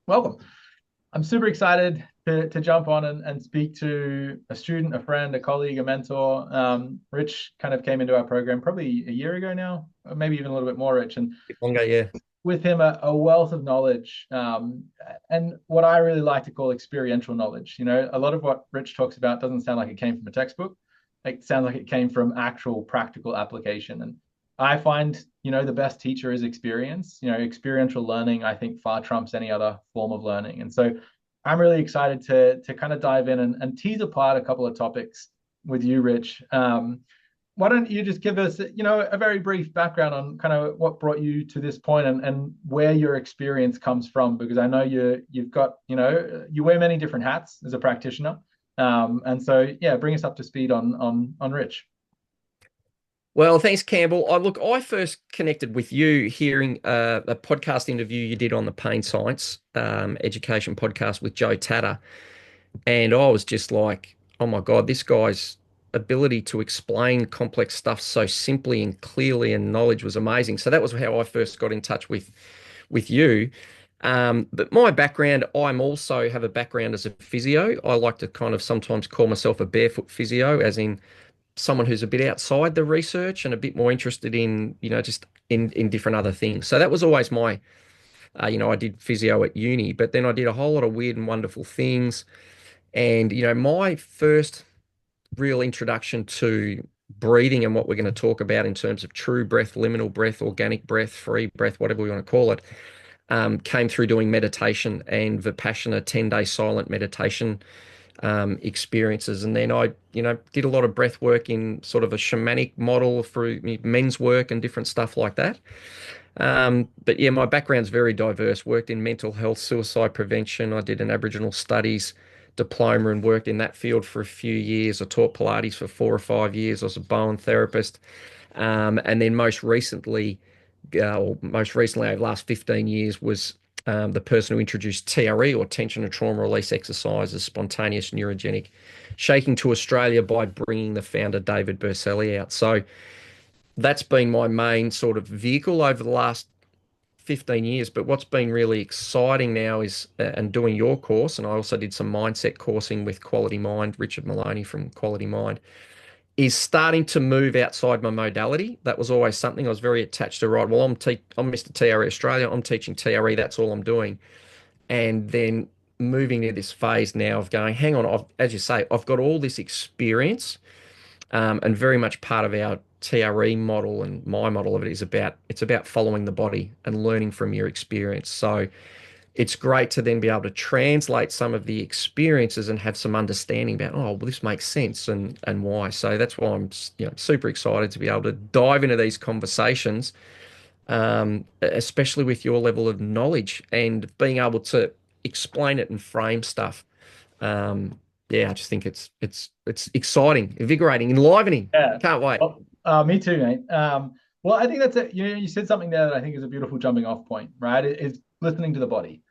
Welcome. I'm super excited to jump on and speak to a student, a friend, a colleague, a mentor. Rich kind of came into our program probably a year ago now, or maybe even a little bit more, Rich. And Longer, yeah. with him, a wealth of knowledge, and what I really like to call experiential knowledge. A lot of what Rich talks about doesn't sound like it came from a textbook. It sounds like it came from actual practical application. And I find, the best teacher is experience. Experiential learning, I think, far trumps any other form of learning. And so I'm really excited to kind of dive in and tease apart a couple of topics with you, Rich. Why don't you just give us, a very brief background on kind of what brought you to this point and where your experience comes from? Because I know you've got, you wear many different hats as a practitioner. And so yeah, bring us up to speed on Rich. Well, thanks, Campbell. I first connected with you hearing a podcast interview you did on the pain science education podcast with Joe Tatter, and I was just like, "Oh my God, this guy's ability to explain complex stuff so simply and clearly, and knowledge was amazing." So that was how I first got in touch with you. But my background, I'm also have a background as a physio. I like to kind of sometimes call myself a barefoot physio, as in someone who's a bit outside the research and a bit more interested in, just in different other things. So that was always my, I did physio at uni, but then I did a whole lot of weird and wonderful things. And, my first real introduction to breathing and what we're going to talk about in terms of true breath, liminal breath, organic breath, free breath, whatever we want to call it, came through doing meditation and Vipassana 10-day silent meditation experiences. And then I, did a lot of breath work in sort of a shamanic model through men's work and different stuff like that. But yeah, my background's very diverse. Worked in mental health, suicide prevention. I did an Aboriginal studies diploma and worked in that field for a few years. I taught Pilates for 4 or 5 years. I was a Bowen therapist. And then most recently over the last 15 years was the person who introduced TRE, or tension and trauma release exercises, spontaneous neurogenic shaking, to Australia by bringing the founder David Berceli out. So that's been my main sort of vehicle over the last 15 years. But what's been really exciting now is, and doing your course, and I also did some mindset coursing with Quality Mind, Richard Maloney from Quality Mind, is starting to move outside my modality. That was always something I was very attached to. Right, well, I'm Mr. TRE Australia. I'm teaching TRE. That's all I'm doing. And then moving to this phase now of going, hang on, as you say, I've got all this experience, and very much part of our TRE model and my model of it is about following the body and learning from your experience. So it's great to then be able to translate some of the experiences and have some understanding about, oh, well, this makes sense and why. So that's why I'm, super excited to be able to dive into these conversations, especially with your level of knowledge and being able to explain it and frame stuff. Yeah, I just think it's exciting, invigorating, enlivening. Yeah. Can't wait. Well, me too, mate. Well, I think that's it. You said something there that I think is a beautiful jumping off point, right? It's listening to the body.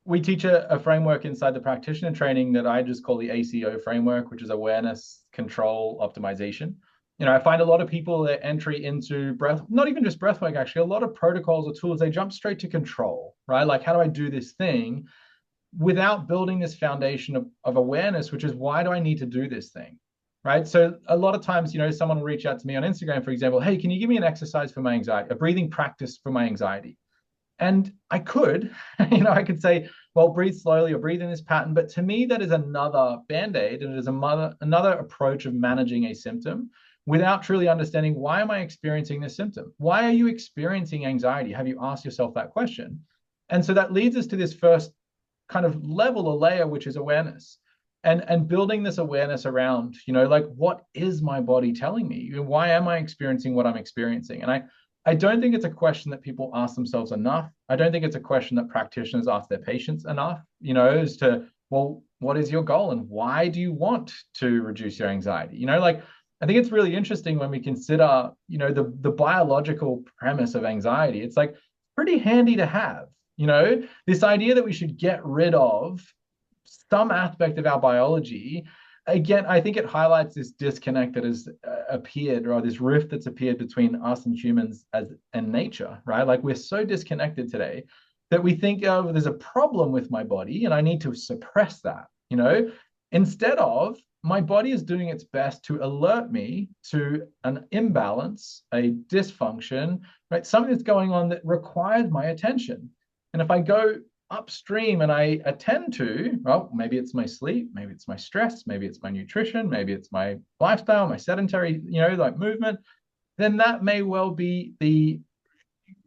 We teach a framework inside the practitioner training that I just call the ACO framework, which is awareness, control, optimization. I find a lot of people that entry into breath, not even just breath work, actually, a lot of protocols or tools, they jump straight to control, right? Like, how do I do this thing without building this foundation of awareness, which is why do I need to do this thing? Right. So a lot of times, someone will reach out to me on Instagram, for example, hey, can you give me an exercise for my anxiety, a breathing practice for my anxiety? And I could, I could say, well, breathe slowly or breathe in this pattern. But to me, that is another band-aid, and it is another approach of managing a symptom without truly understanding, why am I experiencing this symptom? Why are you experiencing anxiety? Have you asked yourself that question? And so that leads us to this first kind of level or layer, which is awareness. And building this awareness around, like, what is my body telling me? Why am I experiencing what I'm experiencing? And I don't think it's a question that people ask themselves enough. I don't think it's a question that practitioners ask their patients enough, as to, well, what is your goal and why do you want to reduce your anxiety? Like, I think it's really interesting when we consider, the biological premise of anxiety. It's like pretty handy to have, this idea that we should get rid of some aspect of our biology. Again, I think it highlights this disconnect that has appeared, or this rift that's appeared between us and humans and nature, right? Like, we're so disconnected today. that we think of there's a problem with my body and I need to suppress that, instead of my body is doing its best to alert me to an imbalance, a dysfunction, right? Something that's going on that requires my attention. And if I go upstream and I attend to, well, maybe it's my sleep, maybe it's my stress, maybe it's my nutrition, maybe it's my lifestyle, my sedentary, like movement, then that may well be the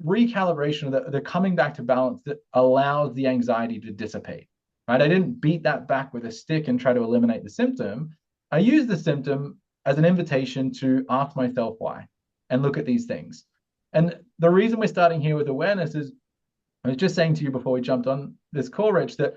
recalibration of the coming back to balance that allows the anxiety to dissipate. Right? I didn't beat that back with a stick and try to eliminate the symptom. I use the symptom as an invitation to ask myself why and look at these things. And the reason we're starting here with awareness is I was just saying to you before we jumped on this call, Rich, that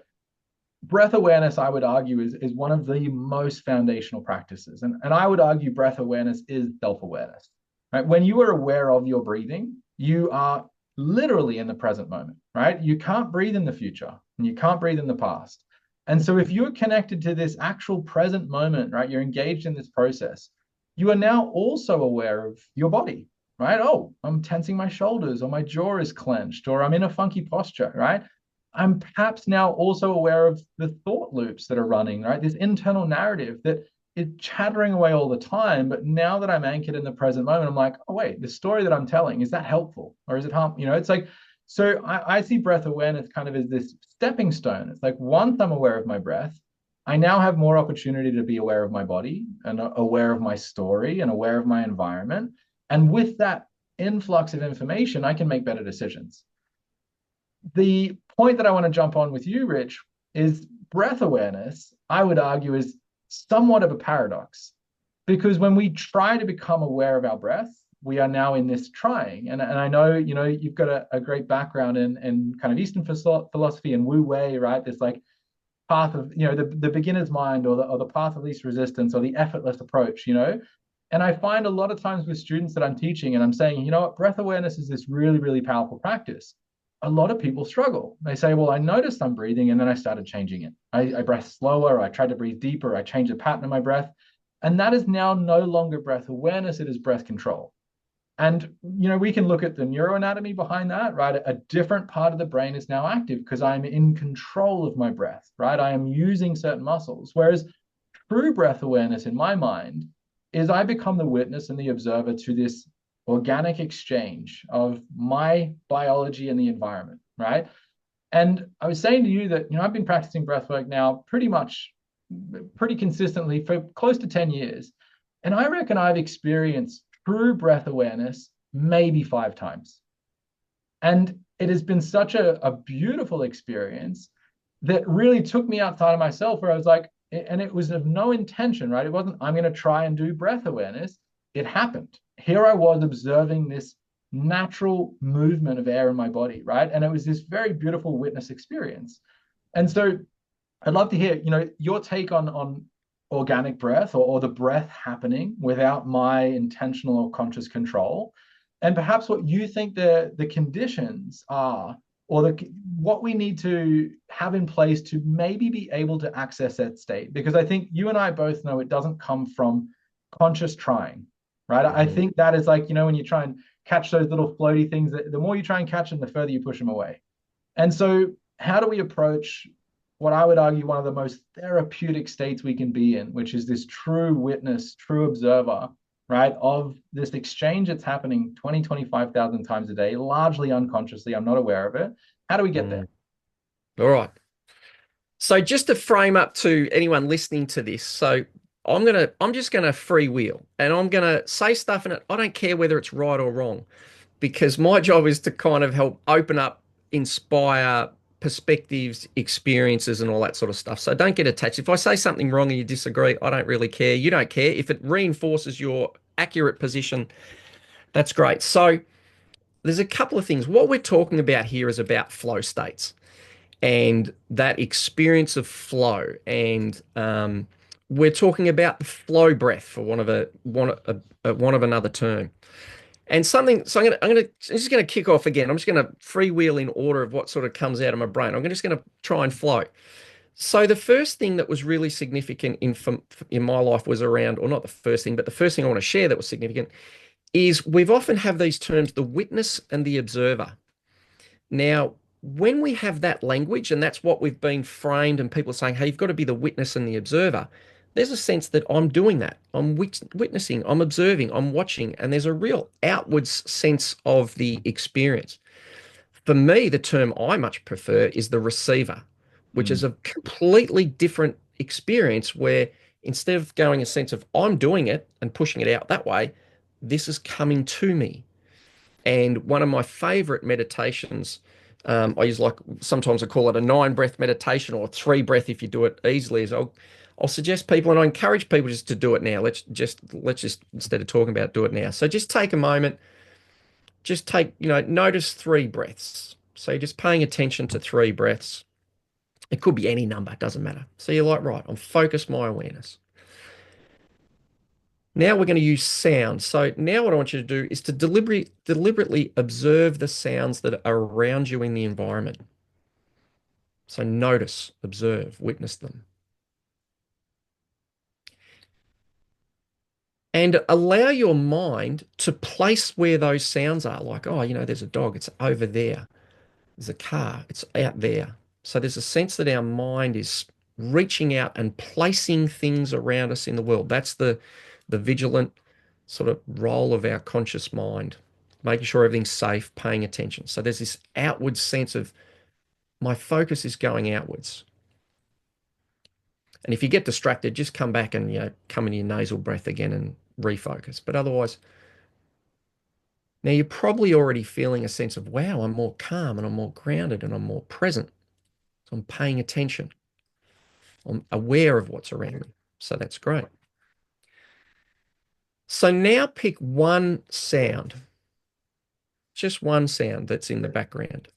breath awareness, I would argue, is one of the most foundational practices. And I would argue breath awareness is self-awareness. Right? When you are aware of your breathing, you are literally in the present moment, right? You can't breathe in the future and you can't breathe in the past. And so if you're connected to this actual present moment, right, you're engaged in this process, you are now also aware of your body, right? Oh, I'm tensing my shoulders or my jaw is clenched or I'm in a funky posture, right? I'm perhaps now also aware of the thought loops that are running, right? This internal narrative that is chattering away all the time. But now that I'm anchored in the present moment, I'm like, oh, wait, the story that I'm telling, is that helpful or is it harm? It's like, so I see breath awareness kind of as this stepping stone. It's like once I'm aware of my breath, I now have more opportunity to be aware of my body and aware of my story and aware of my environment. And with that influx of information, I can make better decisions. The point that I want to jump on with you, Rich, is breath awareness, I would argue, is somewhat of a paradox because when we try to become aware of our breath, we are now in this trying. And I know, you've got a great background in kind of Eastern philosophy and Wu Wei, right? This like path of, the beginner's mind or the path of least resistance or the effortless approach, And I find a lot of times with students that I'm teaching and I'm saying, what, breath awareness is this really, really powerful practice. A lot of people struggle. They say, well, I noticed I'm breathing and then I started changing it. I breathe slower, I tried to breathe deeper, I changed the pattern of my breath. And that is now no longer breath awareness, it is breath control. And, we can look at the neuroanatomy behind that, right? A different part of the brain is now active because I'm in control of my breath, right? I am using certain muscles. Whereas true breath awareness in my mind is I become the witness and the observer to this organic exchange of my biology and the environment, right? And I was saying to you that, I've been practicing breathwork now pretty consistently for close to 10 years. And I reckon I've experienced true breath awareness maybe 5 times. And it has been such a beautiful experience that really took me outside of myself where I was like, and it was of no intention, right? It wasn't, I'm going to try and do breath awareness. It happened. Here I was observing this natural movement of air in my body, right? And it was this very beautiful witness experience. And so I'd love to hear, your take on organic breath or the breath happening without my intentional or conscious control, and perhaps what you think the conditions are or what we need to have in place to maybe be able to access that state. Because I think you and I both know it doesn't come from conscious trying, right? I think that is like, when you try and catch those little floaty things, the more you try and catch them, the further you push them away. And so how do we approach what I would argue one of the most therapeutic states we can be in, which is this true witness, true observer, right, of this exchange that's happening 20, 25,000 times a day, largely unconsciously. I'm not aware of it. How do we get there? All right. So just to frame up to anyone listening to this, so I'm just gonna freewheel and I'm gonna say stuff in it. I don't care whether it's right or wrong, because my job is to kind of help open up, inspire perspectives, experiences, and all that sort of stuff. So don't get attached. If I say something wrong and you disagree, I don't really care. You don't care. If it reinforces your accurate position, that's great. So there's a couple of things. What we're talking about here is about flow states and that experience of flow. And we're talking about the flow breath, for one of another term. And something, so I'm just gonna kick off again. I'm just gonna freewheel in order of what sort of comes out of my brain. I'm just gonna try and flow. So the first thing that was really significant in my life was around, or not the first thing, but the first thing I want to share that was significant is we've often have these terms, the witness and the observer. Now, when we have that language, and that's what we've been framed, and people are saying, hey, you've got to be the witness and the observer, there's a sense that I'm doing that. I'm witnessing, I'm observing, I'm watching, and there's a real outwards sense of the experience. For me, the term I much prefer is the receiver, which is Mm. a completely different experience where instead of going a sense of I'm doing it and pushing it out that way, this is coming to me. And one of my favorite meditations, I use like sometimes I call it a 9 breath meditation or 3 breath if you do it easily, is I'll suggest people and I encourage people just to do it now. Let's just instead of talking about do it now. So just take a moment, just take, notice 3 breaths. So you're just paying attention to 3 breaths. It could be any number, it doesn't matter. So you're like, right, I'm focused my awareness. Now we're going to use sound. So now what I want you to do is to deliberately observe the sounds that are around you in the environment. So notice, observe, witness them. And allow your mind to place where those sounds are. Like, oh, there's a dog, it's over there. There's a car, it's out there. So there's a sense that our mind is reaching out and placing things around us in the world. That's the vigilant sort of role of our conscious mind, making sure everything's safe, paying attention. So there's this outward sense of my focus is going outwards. And if you get distracted, just come back and come into your nasal breath again and refocus. But otherwise, now you're probably already feeling a sense of, wow, I'm more calm and I'm more grounded and I'm more present. So I'm paying attention. I'm aware of what's around me. So that's great. So now pick one sound, just one sound that's in the background.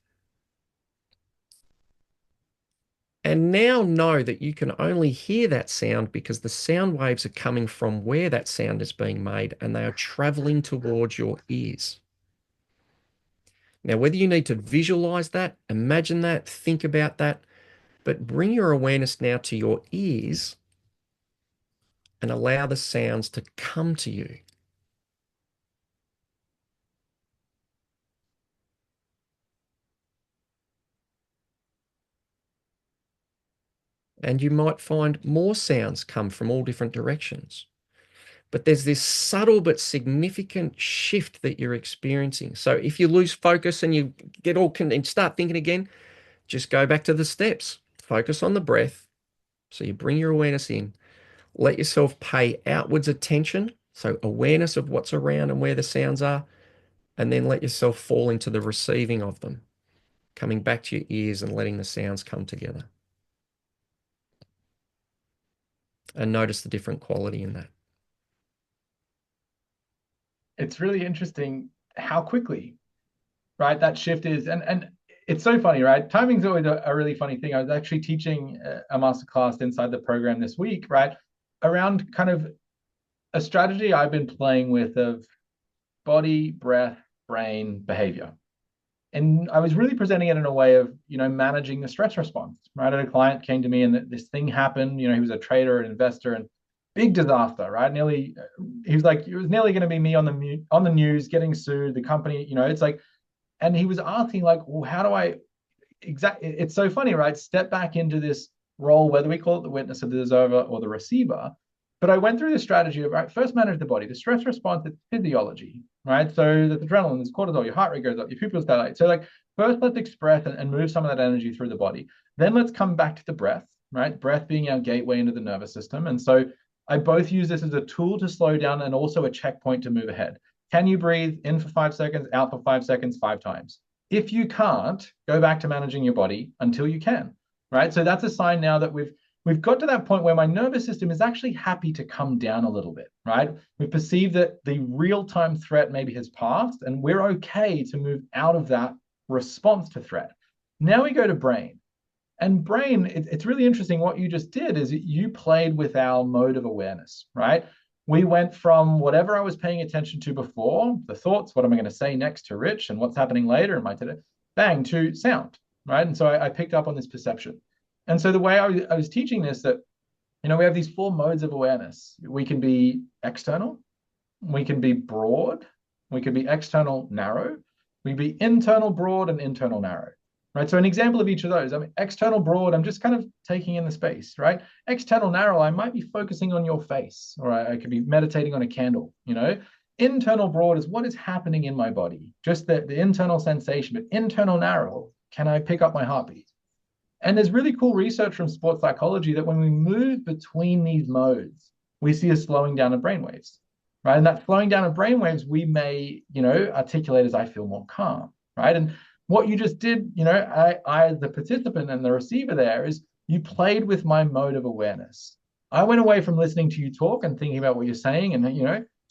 And now know that you can only hear that sound because the sound waves are coming from where that sound is being made and they are traveling towards your ears. Now, whether you need to visualize that, imagine that, think about that, but bring your awareness now to your ears and allow the sounds to come to you. And you might find more sounds come from all different directions. But there's this subtle but significant shift that you're experiencing. So if you lose focus and you get all and start thinking again, just go back to the steps. Focus on the breath. So you bring your awareness in. Let yourself pay outwards attention. So awareness of what's around and where the sounds are. And then let yourself fall into the receiving of them, coming back to your ears and letting the sounds come together. And notice the different quality in that. It's really interesting how quickly, right, that shift is. And it's so funny, right? Timing's always a really funny thing. I was actually teaching a masterclass inside the program this week, right, around kind of a strategy I've been playing with of body, breath, brain, behavior. And I was really presenting it in a way of, managing the stress response, right? And a client came to me and this thing happened, he was a trader, an investor, and big disaster, right? Nearly, he was like, it was nearly going to be me on the news getting sued, the company, it's like, and he was asking like, well, how do I it's so funny, right? Step back into this role, whether we call it the witness or the observer or the receiver. But I went through the strategy of, right, first manage the body, the stress response, it's physiology, right? So there's adrenaline, there's cortisol, your heart rate goes up, your pupils dilate. So like first let's express and move some of that energy through the body. Then let's come back to the breath, right? Breath being our gateway into the nervous system. And so I both use this as a tool to slow down and also a checkpoint to move ahead. Can you breathe in for 5 seconds, out for 5 seconds, 5 times? If you can't, go back to managing your body until you can, right? So that's a sign now that we've got to that point where my nervous system is actually happy to come down a little bit, right? We perceive that the real-time threat maybe has passed and we're okay to move out of that response to threat. Now we go to brain. And brain, it's really interesting. What you just did is you played with our mode of awareness, right? We went from whatever I was paying attention to before, the thoughts, what am I going to say next to Rich and what's happening later in my today, bang, to sound, right? And so I picked up on this perception. And so the way I was teaching this, that, we have these 4 modes of awareness. We can be external, we can be broad, we can be external narrow, we can be internal broad and internal narrow. right? So an example of each of those, I mean, external broad, I'm just kind of taking in the space, right? External narrow, I might be focusing on your face, or I could be meditating on a candle, you know? Internal broad is what is happening in my body, just the internal sensation, but internal narrow, can I pick up my heartbeat? And there's really cool research from sports psychology that when we move between these modes, we see a slowing down of brainwaves, right? And that slowing down of brainwaves, we may, articulate as I feel more calm, right? And what you just did, as the participant and the receiver there is you played with my mode of awareness. I went away from listening to you talk and thinking about what you're saying and,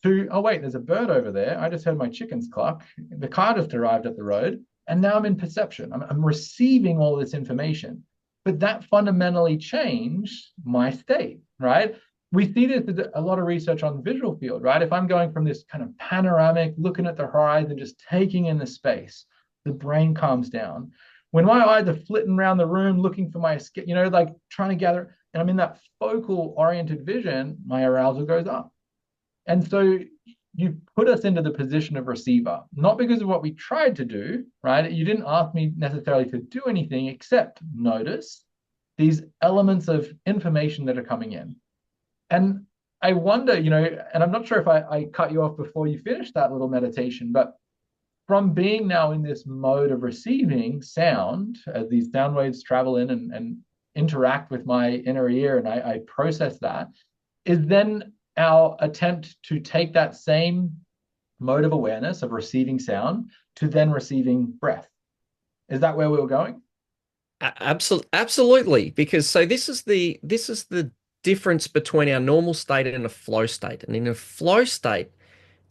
to, oh, wait, there's a bird over there. I just heard my chickens cluck. The car just arrived at the road. And now I'm in perception. I'm receiving all this information. But that fundamentally changed my state, right? We see this in a lot of research on the visual field, right? If I'm going from this kind of panoramic, looking at the horizon, just taking in the space, the brain calms down. When my eyes are flitting around the room looking for my, like trying to gather, and I'm in that focal oriented vision, my arousal goes up. And so you put us into the position of receiver, not because of what we tried to do, right? You didn't ask me necessarily to do anything except notice these elements of information that are coming in. And I wonder, and I'm not sure if I cut you off before you finished that little meditation, but from being now in this mode of receiving sound, as these sound waves travel in and interact with my inner ear, and I process that, is then our attempt to take that same mode of awareness of receiving sound to then receiving breath. Is that where we were going? Absolutely, because so this is the difference between our normal state and a flow state. And in a flow state,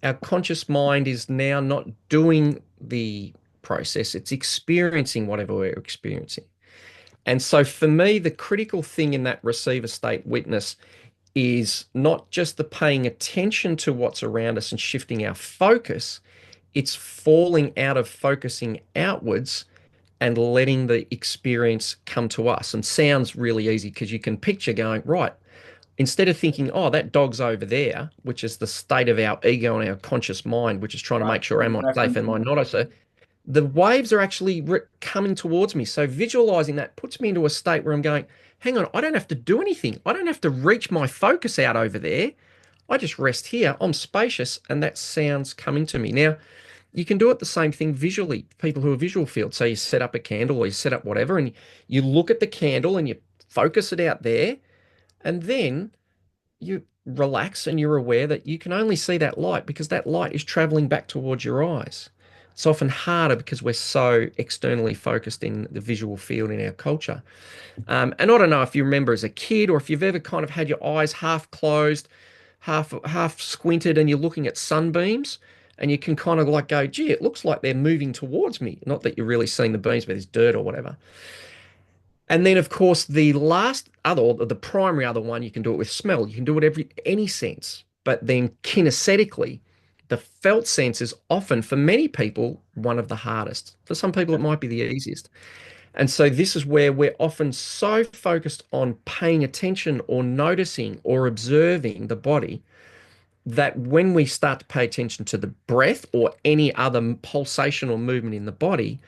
our conscious mind is now not doing the process, it's experiencing whatever we're experiencing. And so for me, the critical thing in that receiver state witness is not just the paying attention to what's around us and shifting our focus, it's falling out of focusing outwards and letting the experience come to us. And sounds really easy because you can picture going, right, instead of thinking, oh, that dog's over there, which is the state of our ego and our conscious mind, which is trying to Right. make sure, am I safe, Exactly. am I not safe? The waves are actually coming towards me. So visualizing that puts me into a state where I'm going, hang on, I don't have to do anything. I don't have to reach my focus out over there. I just rest here. I'm spacious, and that sound's coming to me. Now, you can do it the same thing visually, people who are visual field. So you set up a candle or you set up whatever, and you look at the candle and you focus it out there, and then you relax and you're aware that you can only see that light because that light is traveling back towards your eyes. It's often harder because we're so externally focused in the visual field in our culture. And I don't know if you remember as a kid or if you've ever kind of had your eyes half closed, half squinted, and you're looking at sunbeams, and you can kind of like go, gee, it looks like they're moving towards me. Not that you're really seeing the beams, but there's dirt or whatever. And then, of course, the last other, or the primary other one, you can do it with smell. You can do it every any sense. But then kinesthetically, the felt sense is often, for many people, one of the hardest. For some people, it might be the easiest. And so this is where we're often so focused on paying attention or noticing or observing the body that when we start to pay attention to the breath or any other pulsation or movement in the body,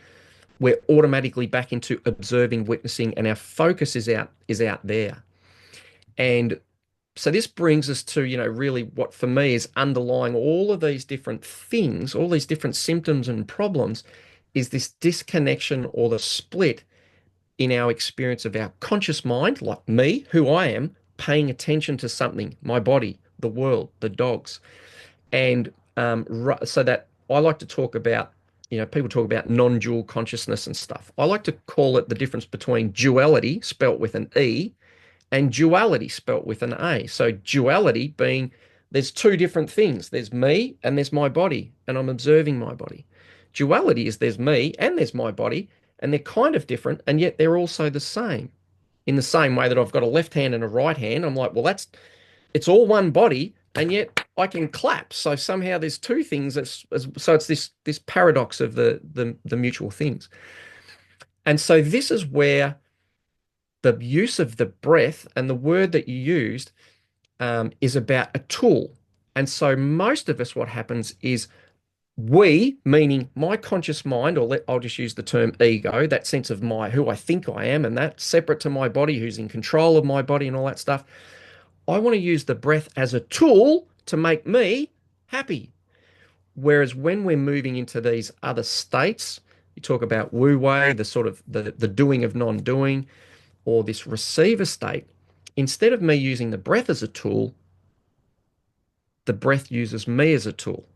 we're automatically back into observing, witnessing, and our focus is out there. And so this brings us to, really what for me is underlying all of these different things, all these different symptoms and problems, is this disconnection or the split in our experience of our conscious mind, like me, who I am, paying attention to something, my body, the world, the dogs. And so that I like to talk about, people talk about non-dual consciousness and stuff. I like to call it the difference between duality, spelt with an E, and duality, spelt with an A. So duality being there's two different things. There's me and there's my body, and I'm observing my body. Duality is there's me and there's my body, and they're kind of different, and yet they're also the same. In the same way that I've got a left hand and a right hand, I'm like, well, it's all one body, and yet I can clap. So somehow there's two things. So it's this paradox of the mutual things. And so this is where the use of the breath and the word that you used is about a tool. And so most of us, what happens is We, meaning my conscious mind, I'll just use the term ego, that sense of my who I think I am, and that separate to my body, who's in control of my body and all that stuff. I want to use the breath as a tool to make me happy. Whereas when we're moving into these other states, you talk about wu wei, the sort of the doing of non-doing, or this receiver state, instead of me using the breath as a tool, the breath uses me as a tool.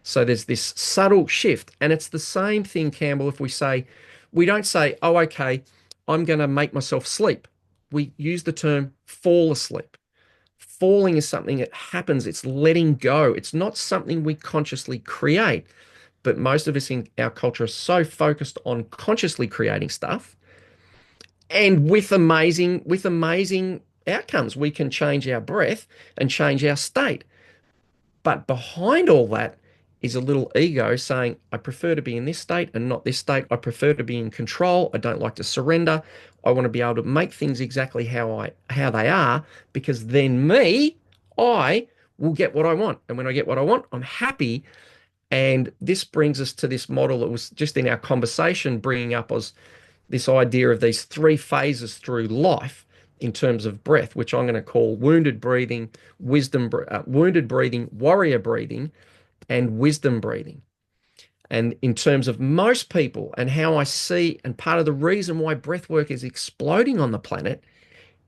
So there's this subtle shift. And it's the same thing, Campbell, if we don't say, oh, okay, I'm going to make myself sleep. We use the term fall asleep. Falling is something that happens, it's letting go. It's not something we consciously create. But most of us in our culture are so focused on consciously creating stuff and with amazing outcomes. We can change our breath and change our state. But behind all that is a little ego saying, I prefer to be in this state and not this state. I prefer to be in control. I don't like to surrender. I want to be able to make things exactly how they are, because then I will get what I want. And when I get what I want, I'm happy. And this brings us to this model that was just in our conversation, bringing up as this idea of these three phases through life in terms of breath, which I'm going to call wounded breathing, warrior breathing, and wisdom breathing. And in terms of most people and how I see, and part of the reason why breathwork is exploding on the planet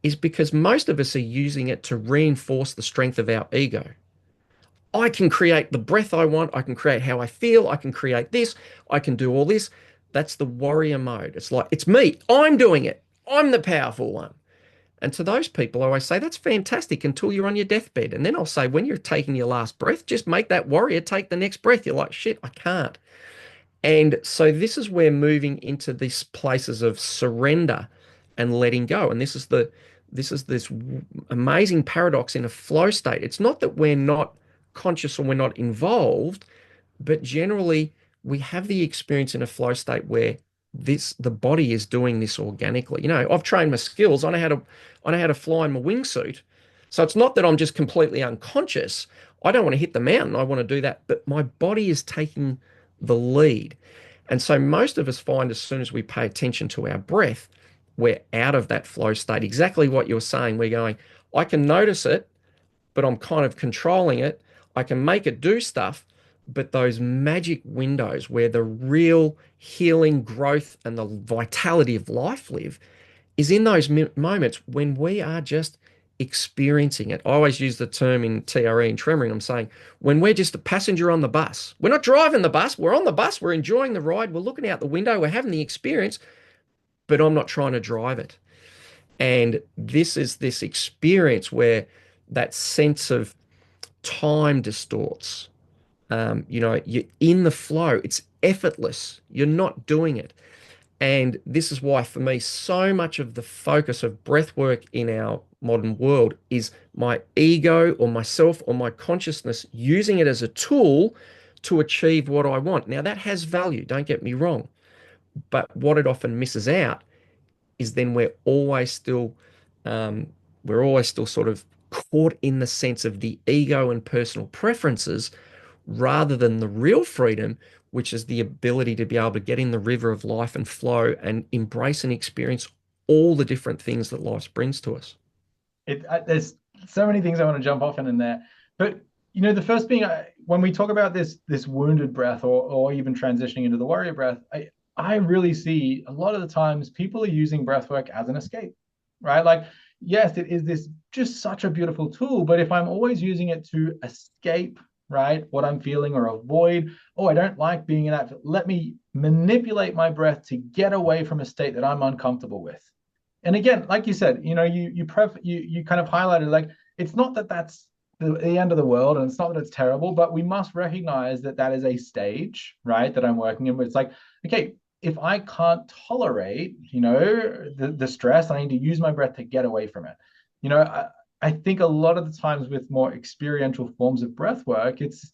is because most of us are using it to reinforce the strength of our ego. I can create the breath I want. I can create how I feel. I can create this. I can do all this. That's the warrior mode. It's like, it's me. I'm doing it. I'm the powerful one. And to those people, I always say, that's fantastic until you're on your deathbed. And then I'll say, when you're taking your last breath, just make that warrior take the next breath. You're like, shit, I can't. And so this is where moving into these places of surrender and letting go. And this is this amazing paradox in a flow state. It's not that we're not conscious or we're not involved, but generally we have the experience in a flow state where the body is doing this organically. I've trained my skills. I know how to fly in my wingsuit. So it's not that I'm just completely unconscious. I don't want to hit the mountain. I want to do that, but my body is taking the lead. And so most of us find as soon as we pay attention to our breath, we're out of that flow state. Exactly what you're saying. We're going, I can notice it, but I'm kind of controlling it. I can make it do stuff, but those magic windows where the real healing, growth, and the vitality of life live is in those moments when we are just experiencing it. I always use the term in TRE and tremoring. I'm saying when we're just a passenger on the bus, we're not driving the bus, we're on the bus, we're enjoying the ride, we're looking out the window, we're having the experience, but I'm not trying to drive it. And this is this experience where that sense of time distorts. You're in the flow. It's effortless. You're not doing it. And this is why, for me, so much of the focus of breath work in our modern world is my ego or myself or my consciousness using it as a tool to achieve what I want. Now, that has value, don't get me wrong. But what it often misses out is then um, we're always still sort of caught in the sense of the ego and personal preferences rather than the real freedom, which is the ability to be able to get in the river of life and flow and embrace and experience all the different things that life brings to us. There's so many things I want to jump off in there, but the first being, when we talk about this wounded breath, or even transitioning into the warrior breath, I really see a lot of the times people are using breath work as an escape, right? Like, yes, it is this just such a beautiful tool, but if I'm always using it to escape, right, what I'm feeling, or avoid, oh, I don't like being in that, let me manipulate my breath to get away from a state that I'm uncomfortable with. And again, like you said, you kind of highlighted, like, it's not that that's the end of the world, and it's not that it's terrible, but we must recognize that that is a stage, right, that I'm working in, where it's like, okay, if I can't tolerate, the stress, I need to use my breath to get away from it. I think a lot of the times with more experiential forms of breath work, it's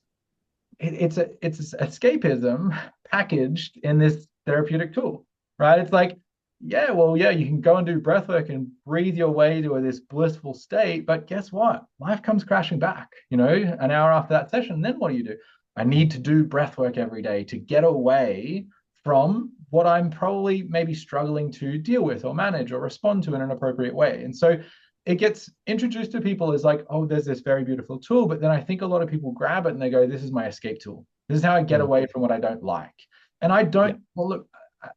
escapism packaged in this therapeutic tool, right? It's like, yeah, well, yeah, you can go and do breath work and breathe your way to this blissful state, but guess what? Life comes crashing back, an hour after that session. And then what do? I need to do breath work every day to get away from what I'm probably maybe struggling to deal with or manage or respond to in an appropriate way. And so it gets introduced to people as like, oh, there's this very beautiful tool. But then I think a lot of people grab it and they go, this is my escape tool. This is how I get Mm. away from what I don't like. And I Yeah. don't, well, look,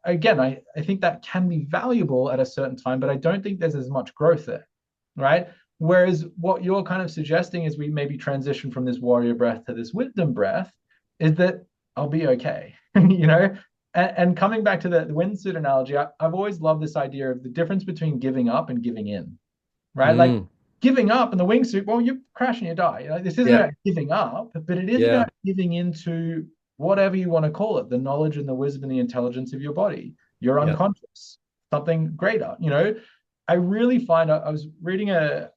again, I think that can be valuable at a certain time, but I don't think there's as much growth there, right? Whereas what you're kind of suggesting is we maybe transition from this warrior breath to this wisdom breath, is that I'll be okay, you know? And coming back to the windsuit analogy, I've always loved this idea of the difference between giving up and giving in, right? Like Mm. giving up in the wingsuit, well, you crash and you die. You know, this isn't Yeah. about giving up, but it is Yeah. about giving into whatever you want to call it, the knowledge and the wisdom and the intelligence of your body, your Yeah. unconscious, something greater. You know, I really find I was reading a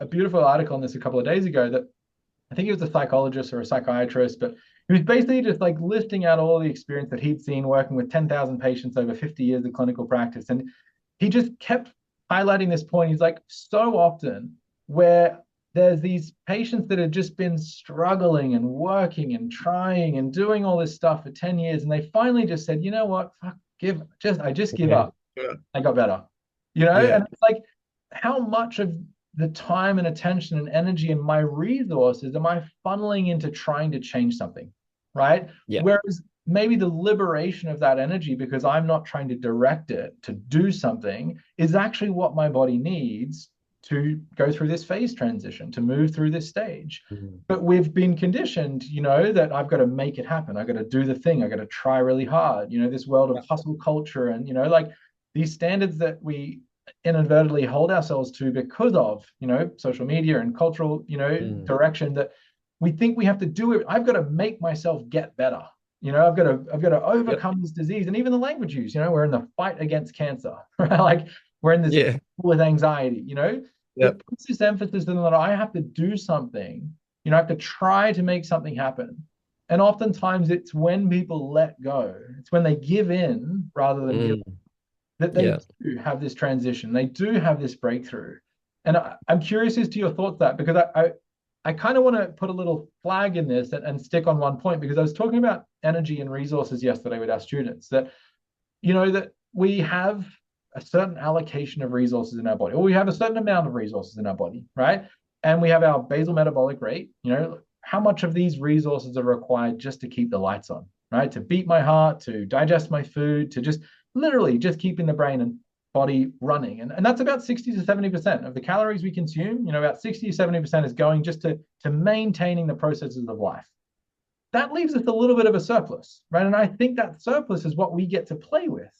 beautiful article on this a couple of days ago that I think he was a psychologist or a psychiatrist, but he was basically just like listing out all the experience that he'd seen working with 10,000 patients over 50 years of clinical practice. And he just kept highlighting this point. He's like, so often where there's these patients that have just been struggling and working and trying and doing all this stuff for 10 years. And they finally just said, you know what? Fuck, I just give Yeah. up. I got better. You know, Yeah. and it's like, how much of the time and attention and energy and my resources am I funneling into trying to change something, right? Yeah. Whereas maybe the liberation of that energy, because I'm not trying to direct it to do something, is actually what my body needs to go through this phase transition, to move through this stage. Mm. But we've been conditioned, you know, that I've got to make it happen. I've got to do the thing. I've got to try really hard. You know, this world of Yeah. hustle culture and, you know, like these standards that we inadvertently hold ourselves to because of, you know, social media and cultural, you know, Mm. direction, that we think we have to do it. I've got to make myself get better. You know, I've got to Yep. overcome this disease. And even the language use, you know, we're in the fight against cancer, right? Like we're in this Yeah. with anxiety, you know, Yep. that puts this emphasis on that I have to do something, you know, I have to try to make something happen. And oftentimes it's when people let go, it's when they give in rather than give, Mm. that they Yeah. do have this transition, they do have this breakthrough. And I'm curious as to your thoughts that, because I kind of want to put a little flag in this and stick on one point, because I was talking about energy and resources yesterday with our students, that you know that we have a certain allocation of resources in our body, or we have a certain amount of resources in our body, right? And we have our basal metabolic rate, you know, how much of these resources are required just to keep the lights on, right? To beat my heart, to digest my food, to just literally just keeping the brain and body running. And that's about 60 to 70% of the calories we consume, you know, about 60 to 70% is going just to maintaining the processes of life. That leaves us a little bit of a surplus, right? And I think that surplus is what we get to play with.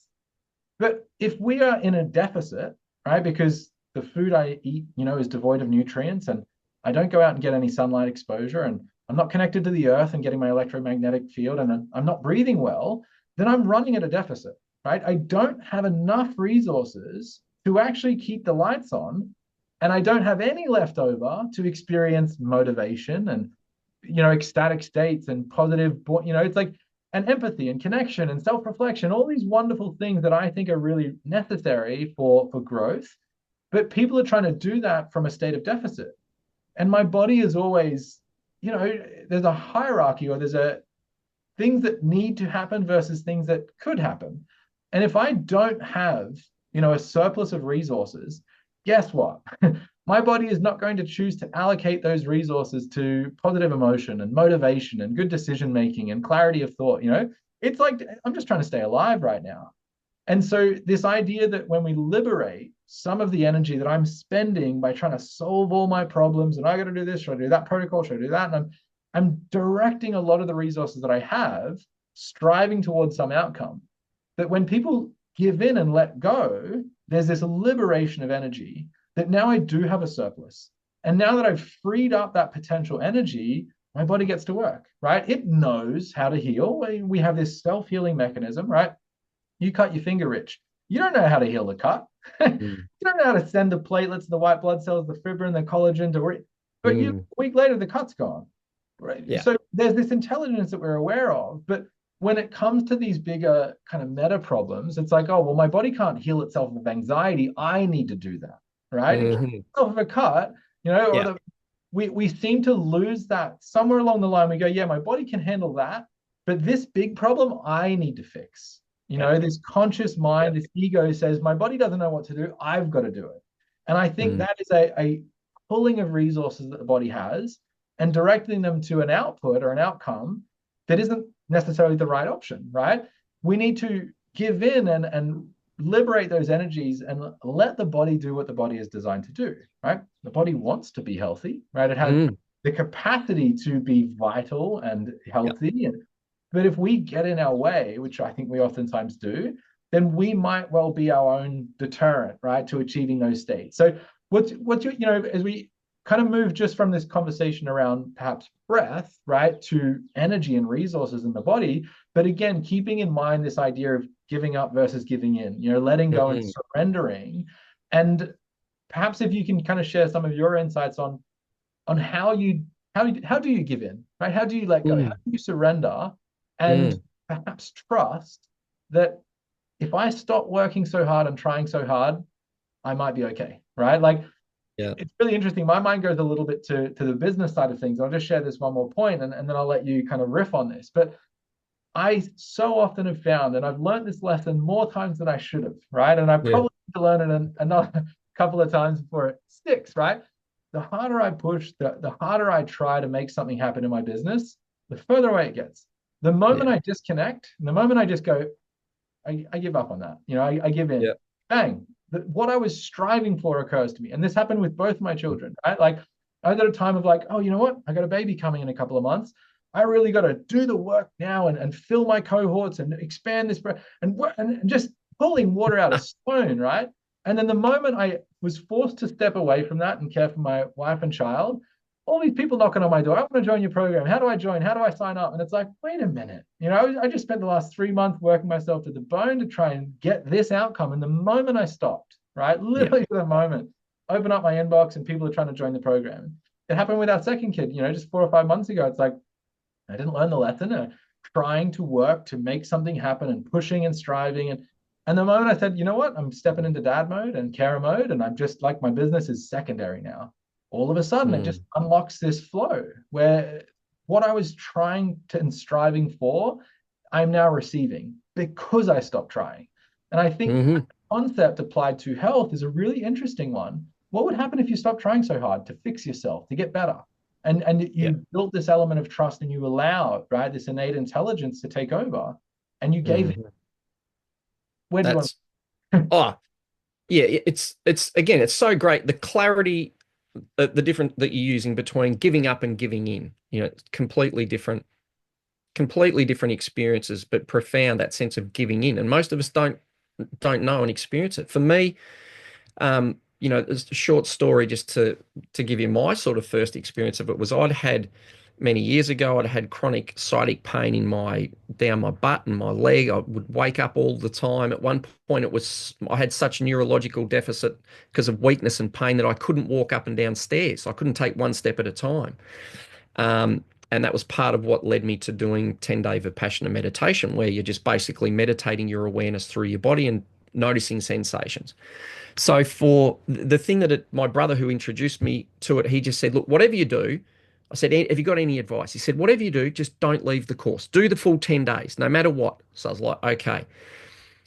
But if we are in a deficit, right, because the food I eat, you know, is devoid of nutrients and I don't go out and get any sunlight exposure and I'm not connected to the earth and getting my electromagnetic field and I'm not breathing well, then I'm running at a deficit, right? I don't have enough resources to actually keep the lights on and I don't have any left over to experience motivation and, you know, ecstatic states and positive, you know, it's like, and empathy and connection and self-reflection, all these wonderful things that I think are really necessary for growth. But people are trying to do that from a state of deficit. And my body is always, you know, there's a hierarchy, or there's a things that need to happen versus things that could happen. And if I don't have, you know, a surplus of resources, guess what? My body is not going to choose to allocate those resources to positive emotion and motivation and good decision making and clarity of thought. You know, it's like I'm just trying to stay alive right now. And so, this idea that when we liberate some of the energy that I'm spending by trying to solve all my problems, and I got to do this, should I do that protocol, should I do that? And I'm directing a lot of the resources that I have, striving towards some outcome. That when people give in and let go, there's this liberation of energy that now I do have a surplus. And now that I've freed up that potential energy, my body gets to work, right? It knows how to heal. We have this self healing mechanism, right? You cut your finger, Rich. You don't know how to heal the cut. You Mm. don't know how to send the platelets, the white blood cells, the fibrin, the collagen to, but you Mm. a week later the cut's gone. Right. Yeah. So there's this intelligence that we're aware of, but when it comes to these bigger kind of meta problems, it's like, oh, well, my body can't heal itself of anxiety. I need to do that, right? It can't Hmm. heal itself of a cut, you know, or Yeah. the we seem to lose that somewhere along the line. We go, yeah, my body can handle that, but this big problem I need to fix. Yep. This conscious Yep. mind, this ego says my body doesn't know what to do. I've got to do it. And I think Mm. that is a pulling of resources that the body has and directing them to an output or an outcome that isn't necessarily the right option, right? We need to give in and liberate those energies and let the body do what the body is designed to do, right? The body wants to be healthy, right? It has Mm. the capacity to be vital and Yep. healthy. But if we get in our way, which I think we oftentimes do, then we might well be our own deterrent, right, to achieving those states. So what's your, as we kind of move just from this conversation around perhaps breath, right, to energy and resources in the body, but again, keeping in mind this idea of giving up versus giving in, letting go and Mm. surrendering. And perhaps if you can kind of share some of your insights on how do you give in, right? How do you let go? How Mm. do you surrender and Mm. perhaps trust that if I stop working so hard and trying so hard, I might be okay, right? Like Yeah. it's really interesting. My mind goes a little bit to the business side of things. I'll just share this one more point and then I'll let you kind of riff on this. But I so often have found, and I've learned this lesson more times than I should have, right? And I Yeah. probably need to learn it another couple of times before it sticks, right? The harder I push, the harder I try to make something happen in my business, the further away it gets. The moment Yeah. I disconnect, the moment I just go, I give up on that. I give Yeah. in. Bang. What I was striving for occurs to me. And this happened with both my children, right? Like I was at a time of like, oh, you know what? I got a baby coming in a couple of months. I really got to do the work now and fill my cohorts and expand this and just pulling water out of stone, right? And then the moment I was forced to step away from that and care for my wife and child, all these people knocking on my door. I want to join your program. How do I join? How do I sign up? And it's like, wait a minute. I just spent the last 3 months working myself to the bone to try and get this outcome. And the moment I stopped, right, Yeah. literally the moment, open up my inbox and people are trying to join the program. It happened with our second kid, just 4 or 5 months ago. It's like, I didn't learn the lesson. Trying to work to make something happen and pushing and striving. And the moment I said, you know what, I'm stepping into dad mode and carer mode, and I'm just like my business is secondary now. All of a sudden, it just Mm. unlocks this flow where what I was trying to and striving for, I'm now receiving because I stopped trying. And I think that Hmm. concept applied to health is a really interesting one. What would happen if you stopped trying so hard to fix yourself, to get better? And Yeah. you built this element of trust and you allowed, right, this innate intelligence to take over and you gave it. Hmm. Where do you want That's oh yeah. It's again. It's so great. The clarity, the different that you're using between giving up and giving in. It's completely different experiences, but profound that sense of giving in. And most of us don't know and experience it. For me, it's a short story just to give you my sort of first experience of it was I'd had many years ago, I'd had chronic sciatic pain in my down my butt and my leg. I would wake up all the time. At one point, I had such neurological deficit because of weakness and pain that I couldn't walk up and down stairs. I couldn't take one step at a time. And that was part of what led me to doing 10-day Vipassana meditation, where you're just basically meditating your awareness through your body and noticing sensations. So for the thing my brother who introduced me to it, he just said, look, whatever you do, I said, have you got any advice? He said, whatever you do, just don't leave the course. Do the full 10 days, no matter what. So I was like, okay.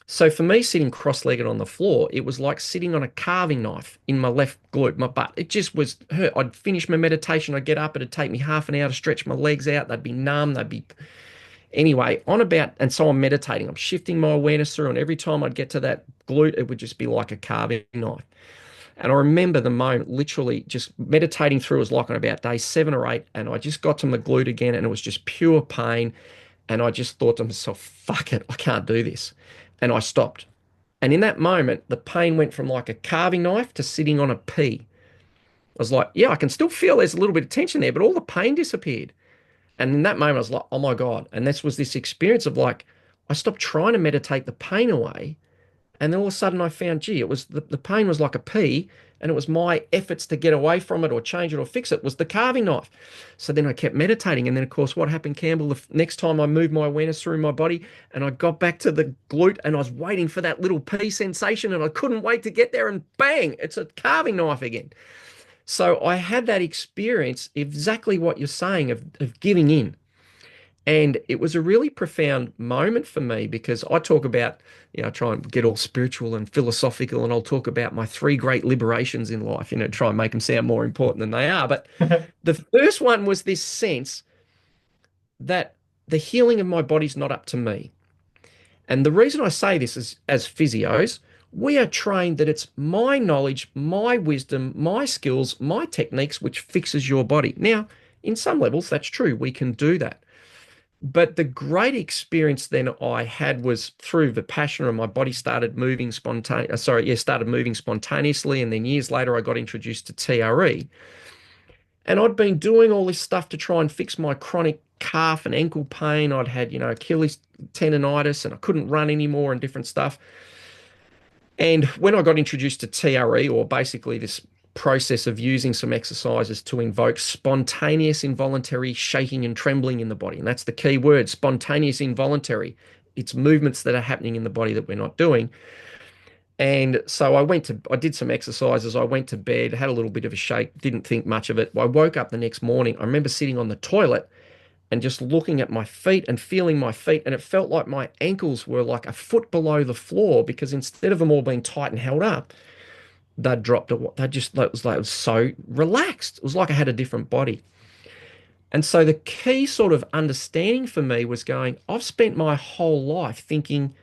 So for me, sitting cross-legged on the floor, it was like sitting on a carving knife in my left glute, my butt. It just was hurt. I'd finish my meditation, I'd get up, it'd take me half an hour to stretch my legs out. They'd be numb, they'd be anyway, and so I'm meditating. I'm shifting my awareness through, and every time I'd get to that glute, it would just be like a carving knife. And I remember the moment, literally just meditating through was like on about day 7 or 8, and I just got to my glute again, and it was just pure pain. And I just thought to myself, fuck it, I can't do this. And I stopped. And in that moment, the pain went from like a carving knife to sitting on a pea. I was like, yeah, I can still feel there's a little bit of tension there, but all the pain disappeared. And in that moment, I was like, oh my God. And this was this experience of like, I stopped trying to meditate the pain away. And then all of a sudden I found, gee, it was the pain was like a pea, and it was my efforts to get away from it or change it or fix it was the carving knife. So then I kept meditating. And then, of course, what happened, Campbell, the next time I moved my awareness through my body and I got back to the glute and I was waiting for that little pea sensation and I couldn't wait to get there and bang, it's a carving knife again. So I had that experience, exactly what you're saying, of giving in. And it was a really profound moment for me because I talk about, I try and get all spiritual and philosophical, and I'll talk about my three great liberations in life, try and make them sound more important than they are. But the first one was this sense that the healing of my body's not up to me. And the reason I say this is, as physios, we are trained that it's my knowledge, my wisdom, my skills, my techniques which fixes your body. Now, in some levels, that's true. We can do that. But the great experience then I had was through Vipassana, and my body started moving started moving spontaneously. And then years later, I got introduced to TRE. And I'd been doing all this stuff to try and fix my chronic calf and ankle pain. I'd had, Achilles tendonitis, and I couldn't run anymore and different stuff. And when I got introduced to TRE, or basically this process of using some exercises to invoke spontaneous involuntary shaking and trembling in the body, and that's the key word, spontaneous involuntary. It's movements that are happening in the body that we're not doing. And so I did some exercises. I went to bed, had a little bit of a shake, didn't think much of it. I woke up the next morning. I remember sitting on the toilet and just looking at my feet and feeling my feet. And it felt like my ankles were like a foot below the floor, because instead of them all being tight and held up, they'd dropped. They just, it was so relaxed. It was like I had a different body. And so the key sort of understanding for me was going, I've spent my whole life thinking,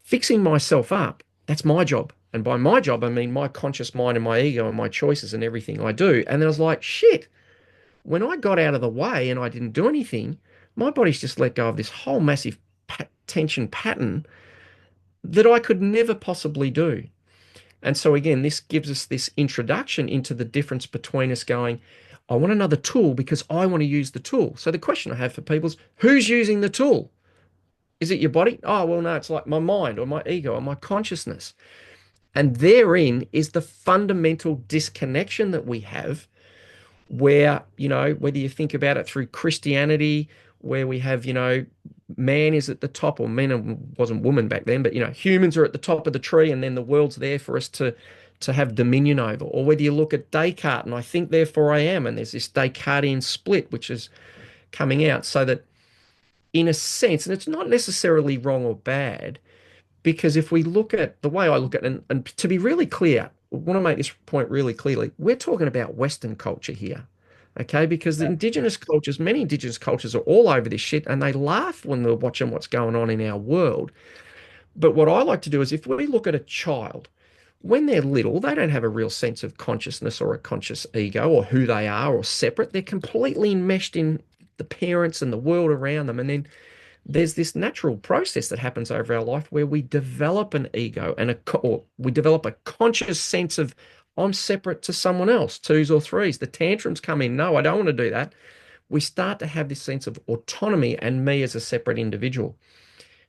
fixing myself up, that's my job. And by my job, I mean my conscious mind and my ego and my choices and everything I do. And then I was like, shit, when I got out of the way and I didn't do anything, my body's just let go of this whole massive tension pattern that I could never possibly do. And so, again, this gives us this introduction into the difference between us going, I want another tool because I want to use the tool. So, the question I have for people is, who's using the tool? Is it your body? Oh, well, no, it's like my mind or my ego or my consciousness. And therein is the fundamental disconnection that we have, where, whether you think about it through Christianity, where we have, man is at the top, or men wasn't woman back then, but, humans are at the top of the tree, and then the world's there for us to have dominion over. Or whether you look at Descartes, and I think, therefore I am, and there's this Descartesian split, which is coming out, so that in a sense, and it's not necessarily wrong or bad, because if we look at the way I look at it, and to be really clear, I want to make this point really clearly, we're talking about Western culture here. Okay, because the indigenous cultures, many indigenous cultures are all over this shit, and they laugh when they're watching what's going on in our world. But what I like to do is, if we look at a child, when they're little, they don't have a real sense of consciousness or a conscious ego or who they are or separate. They're completely enmeshed in the parents and the world around them. And then there's this natural process that happens over our life where we develop an ego or we develop a conscious sense of, I'm separate to someone else, twos or threes. The tantrums come in. No, I don't want to do that. We start to have this sense of autonomy and me as a separate individual.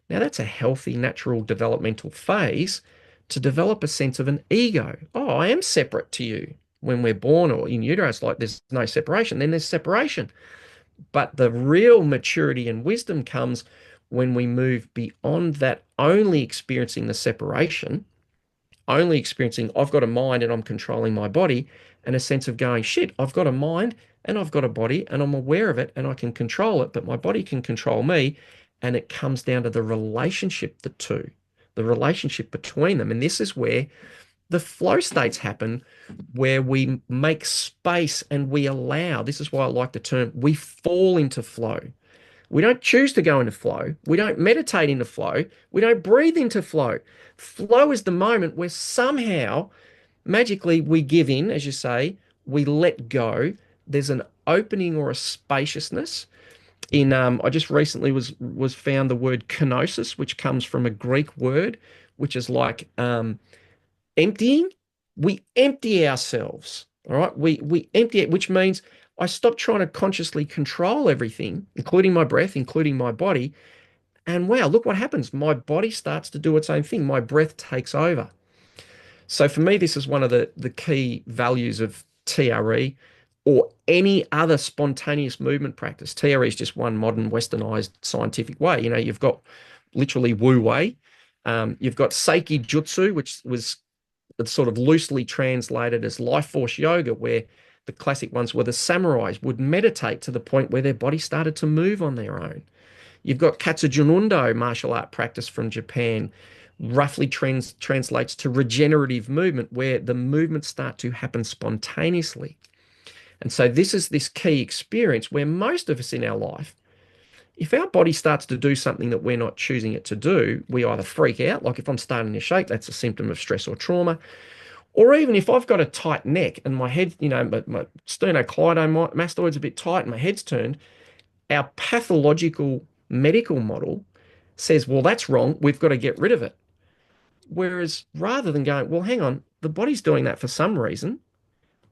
Now, that's a healthy, natural developmental phase to develop a sense of an ego. Oh, I am separate to you. When we're born or in utero, it's like there's no separation. Then there's separation. But the real maturity and wisdom comes when we move beyond that, only experiencing the separation, only experiencing I've got a mind and I'm controlling my body, and a sense of going, shit, I've got a mind and I've got a body and I'm aware of it and I can control it, but my body can control me. And it comes down to the relationship, the relationship between them. And this is where the flow states happen, where we make space and we allow. This is why I like the term, we fall into flow. We don't choose to go into flow. We don't meditate into flow. We don't breathe into flow. Flow is the moment where somehow, magically, we give in, as you say, we let go. There's an opening or a spaciousness. I just recently was found the word kenosis, which comes from a Greek word, which is like emptying. We empty ourselves. All right. We empty it, which means I stop trying to consciously control everything, including my breath, including my body. And wow, look what happens. My body starts to do its own thing. My breath takes over. So for me, this is one of the key values of TRE or any other spontaneous movement practice. TRE is just one modern westernized scientific way. You've got literally Wu Wei. You've got Seiki Jutsu, which was it's sort of loosely translated as life force yoga, where the classic ones were the samurais would meditate to the point where their body started to move on their own. You've got Katsujunundo martial art practice from Japan, roughly translates to regenerative movement, where the movements start to happen spontaneously. And so this is this key experience where most of us in our life, if our body starts to do something that we're not choosing it to do, we either freak out, like if I'm starting to shake, that's a symptom of stress or trauma. Or even if I've got a tight neck and my head, my sternocleidomastoid's a bit tight and my head's turned, our pathological medical model says, well, that's wrong. We've got to get rid of it. Whereas rather than going, well, hang on, the body's doing that for some reason.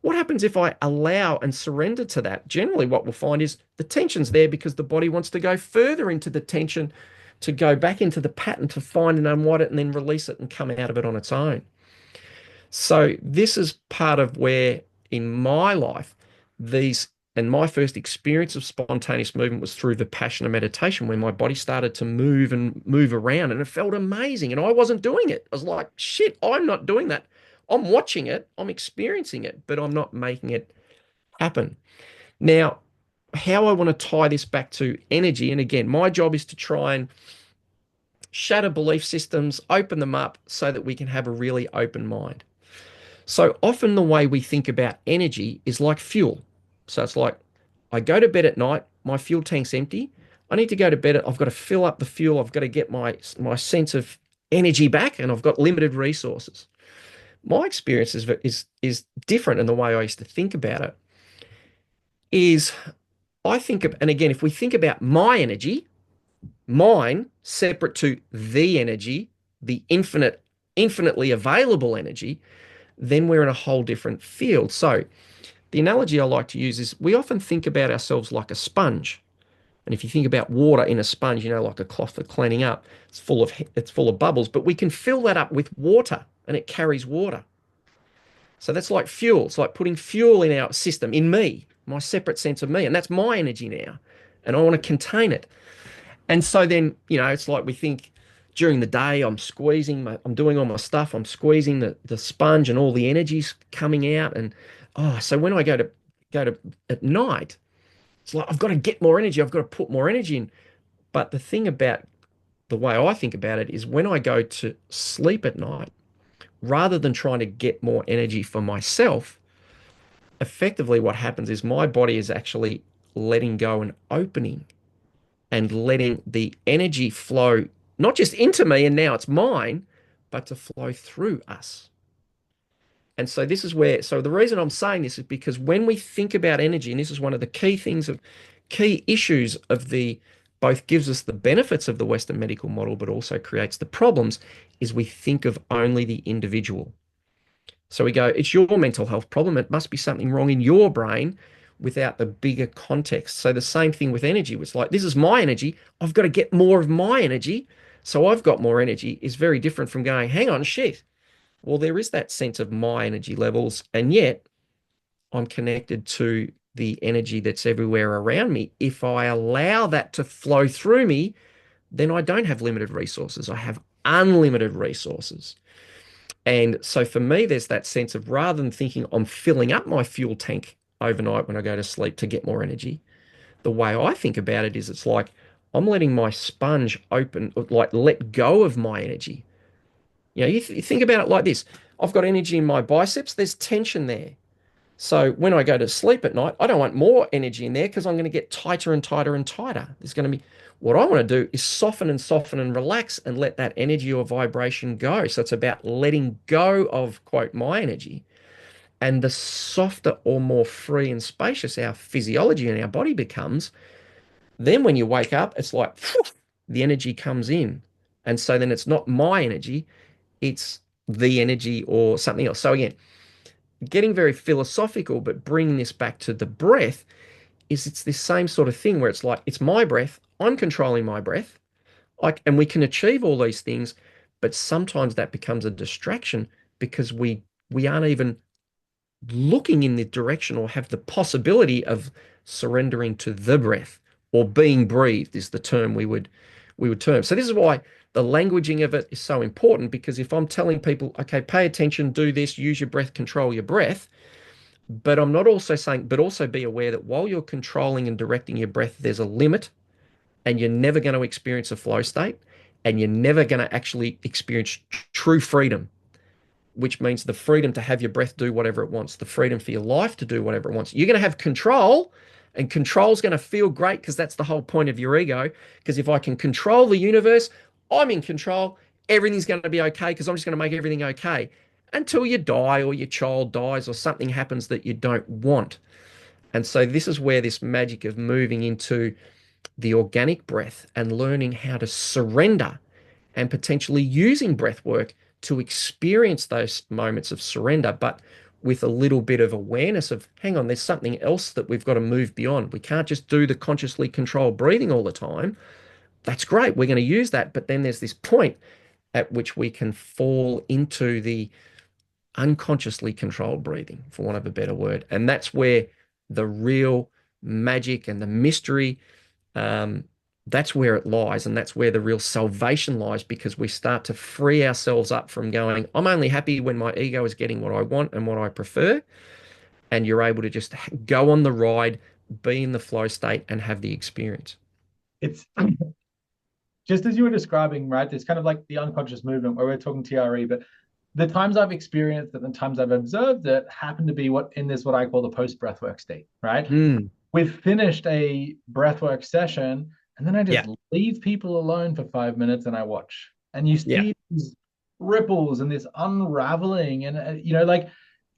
What happens if I allow and surrender to that? Generally, what we'll find is the tension's there because the body wants to go further into the tension, to go back into the pattern, to find and unwind it and then release it and come out of it on its own. So this is part of where in my life, these and my first experience of spontaneous movement was through Vipassana meditation, when my body started to move and move around and it felt amazing. And I wasn't doing it. I was like, shit, I'm not doing that. I'm watching it, I'm experiencing it, but I'm not making it happen. Now, how I want to tie this back to energy, and again, my job is to try and shatter belief systems, open them up so that we can have a really open mind. So often the way we think about energy is like fuel. So it's like, I go to bed at night, my fuel tank's empty. I need to go to bed. I've got to fill up the fuel. I've got to get my sense of energy back, and I've got limited resources. My experience is different, and the way I used to think about it is I think of, and again, if we think about my energy, mine separate to the energy, the infinitely available energy, then we're in a whole different field. So the analogy I like to use is we often think about ourselves like a sponge. And if you think about water in a sponge, like a cloth for cleaning up, it's full of bubbles, but we can fill that up with water and it carries water. So that's like fuel. It's like putting fuel in our system, in me, my separate sense of me. And that's my energy now. And I want to contain it. And so then, it's like we think during the day, I'm doing all my stuff. I'm squeezing the sponge and all the energy's coming out. And, so when I go to at night, it's like, I've got to get more energy. I've got to put more energy in. But the thing about the way I think about it is when I go to sleep at night, rather than trying to get more energy for myself, effectively what happens is my body is actually letting go and opening and letting the energy flow, not just into me and now it's mine, but to flow through us. And so the reason I'm saying this is because when we think about energy, and this is one of the key issues of both gives us the benefits of the Western medical model, but also creates the problems, is we think of only the individual. So we go, it's your mental health problem. It must be something wrong in your brain, without the bigger context. So the same thing with energy. It's like, this is my energy. I've got to get more of my energy. So I've got more energy is very different from going, hang on, shit. Well, there is that sense of my energy levels, and yet I'm connected to the energy that's everywhere around me. If I allow that to flow through me, then I don't have limited resources. I have unlimited resources. And so for me, there's that sense of, rather than thinking I'm filling up my fuel tank overnight when I go to sleep to get more energy, the way I think about it is it's like I'm letting my sponge open, like let go of my energy. You think about it like this. I've got energy in my biceps, there's tension there. So when I go to sleep at night, I don't want more energy in there because I'm going to get tighter and tighter and tighter. There's going to be, what I want to do is soften and soften and relax and let that energy or vibration go. So it's about letting go of, quote, my energy. And the softer or more free and spacious our physiology and our body becomes, then when you wake up, it's like, phew, the energy comes in. And so then it's not my energy, it's the energy or something else. So again, getting very philosophical, but bringing this back to the breath, it's this same sort of thing where it's like, it's my breath, I'm controlling my breath, and we can achieve all these things, but sometimes that becomes a distraction because we aren't even looking in the direction or have the possibility of surrendering to the breath, or being breathed is the term we would term. So this is why the languaging of it is so important because if I'm telling people, okay, pay attention, do this, use your breath, control your breath, but I'm not also saying, but also be aware that while you're controlling and directing your breath, there's a limit and you're never going to experience a flow state and you're never going to actually experience true freedom, which means the freedom to have your breath do whatever it wants, the freedom for your life to do whatever it wants. You're going to have control, and control's going to feel great because that's the whole point of your ego. Because if I can control the universe, I'm in control. Everything's going to be okay because I'm just going to make everything okay until you die or your child dies or something happens that you don't want. And so this is where this magic of moving into the organic breath and learning how to surrender and potentially using breath work to experience those moments of surrender, but with a little bit of awareness of, hang on, there's something else that we've got to move beyond. We can't just do the consciously controlled breathing all the time. That's great. We're going to use that. But then there's this point at which we can fall into the unconsciously controlled breathing, for want of a better word. And that's where the real magic and the mystery, um, that's where it lies. And that's where the real salvation lies because we start to free ourselves up from going, I'm only happy when my ego is getting what I want and what I prefer. And you're able to just go on the ride, be in the flow state, and have the experience. It's just as you were describing, right? It's kind of like the unconscious movement where we're talking TRE, but the times I've experienced it and the times I've observed it happen to be what I call the post breathwork state, right? Mm, We've finished a breathwork session, and then I just yeah, leave people alone for 5 minutes and I watch. And you yeah, see these ripples and this unraveling, and like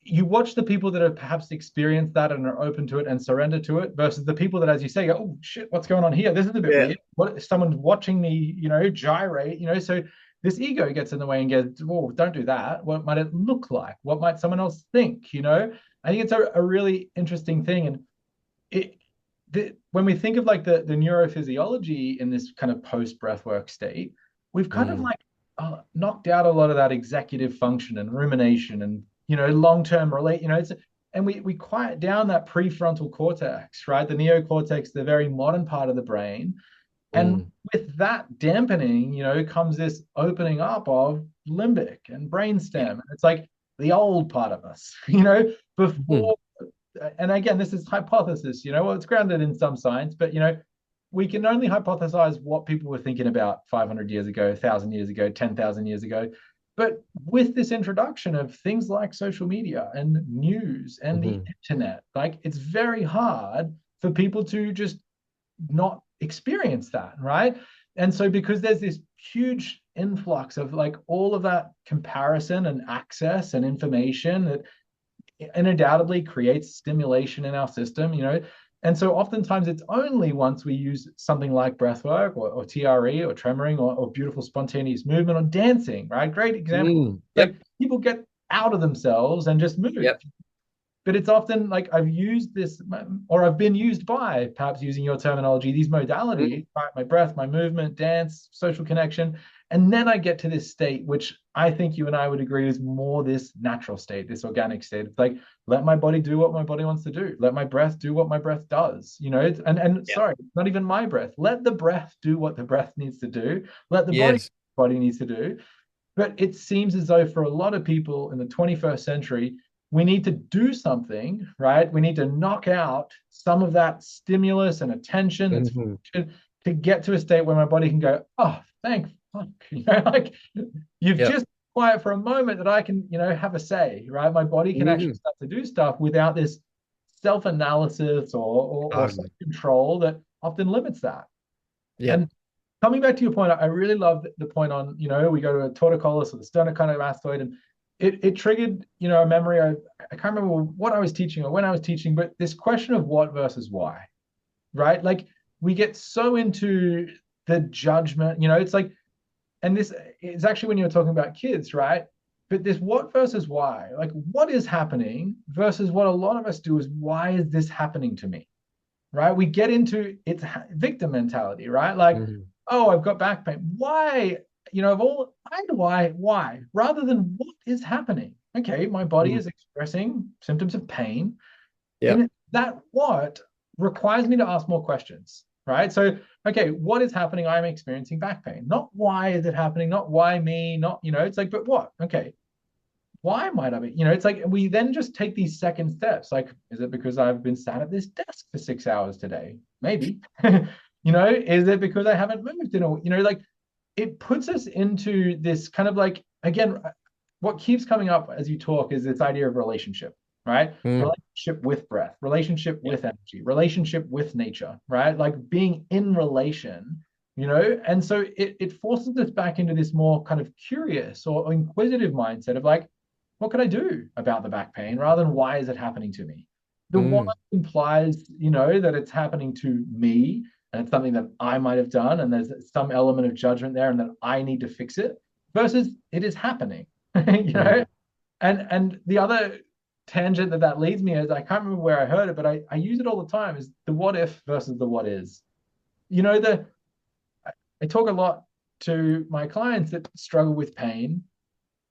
you watch the people that have perhaps experienced that and are open to it and surrender to it versus the people that, as you say, go, oh shit, what's going on here? This is a bit yeah. weird. What if someone's watching me, gyrate, so this ego gets in the way and goes, oh, don't do that. What might it look like? What might someone else think? I think it's a really interesting thing. And it when we think of like the neurophysiology in this kind of post breathwork state, we've kind of Mm, like knocked out a lot of that executive function and rumination and long term relate. And we quiet down that prefrontal cortex, right? The neocortex, the very modern part of the brain. And mm, with that dampening, comes this opening up of limbic and yeah. brainstem. And it's like the old part of us, Mhm. before. And again, this is hypothesis, well, it's grounded in some science, but we can only hypothesize what people were thinking about 500 years ago, 1,000 years ago, 10,000 years ago. But with this introduction of things like social media and news and the Mhm. internet, like it's very hard for people to just not experience that, right? And so because there's this huge influx of like all of that comparison and access and information that undoubtedly creates stimulation in our system, And so oftentimes it's only once we use something like breathwork or TRE or tremoring or beautiful spontaneous movement or dancing, right? Great example. Mm, Like yep, people get out of themselves and just move. yep. But it's often like I've used this, or I've been used by, perhaps using your terminology, these Mm, modalities, right? My breath, my movement, dance, social connection. And then I get to this state, which I think you and I would agree is more this natural state, this organic state. It's like, let my body do what my body wants to do. Let my breath do what my breath does. And yep. sorry, not even my breath. Let the breath do what the breath needs to do. Let the Yes. body needs to do. But it seems as though for a lot of people in the 21st century, we need to do something, right? We need to knock out some of that stimulus and attention that's Mhm. to get to a state where my body can go, oh, thank fuck. Like you've Yep. just quiet for a moment that I can, have a say, right? My body can actually Mhm. start to do stuff without this self-analysis or Totally. self-control that often limits that. Yep. And coming back to your point, I really love the point on, we go to a torticollis or the sternocleidomastoid, and it triggered, a memory. I can't remember what I was teaching or when I was teaching, but this question of what versus why, right? Like we get so into the judgment, it's like, and this is actually when you're talking about kids, right? But this what versus why, like what is happening versus what a lot of us do is why is this happening to me? Right? We get into it's victim mentality, right? Like, Mhm. oh, I've got back pain. Why? Of all, why, rather than what is happening? Okay, my body Mhm. is expressing symptoms of pain. Yep. And that what requires me to ask more questions, right? So okay, what is happening? I'm experiencing back pain. Not why is it happening? Not why me? Not, it's like, but what? Okay, why might I be? It's like we then just take these second steps. Like, is it because I've been sat at this desk for 6 hours today? Maybe. Is it because I haven't moved in like it puts us into this kind of like, again, what keeps coming up as you talk is this idea of relationship, right? Mm. Relationship with breath, relationship Yep. with energy, relationship with nature, right? Like being in relation, and so it forces us back into this more kind of curious or inquisitive mindset of like, what can I do about the back pain rather than why is it happening to me? The why Mm. implies, that it's happening to me and it's something that I might have done, and there's some element of judgment there, and that I need to fix it, versus it is happening, you know. Mm. And the other tangent that leads me is I can't remember where I heard it, but I use it all the time is the what if versus the what is. The I talk a lot to my clients that struggle with pain,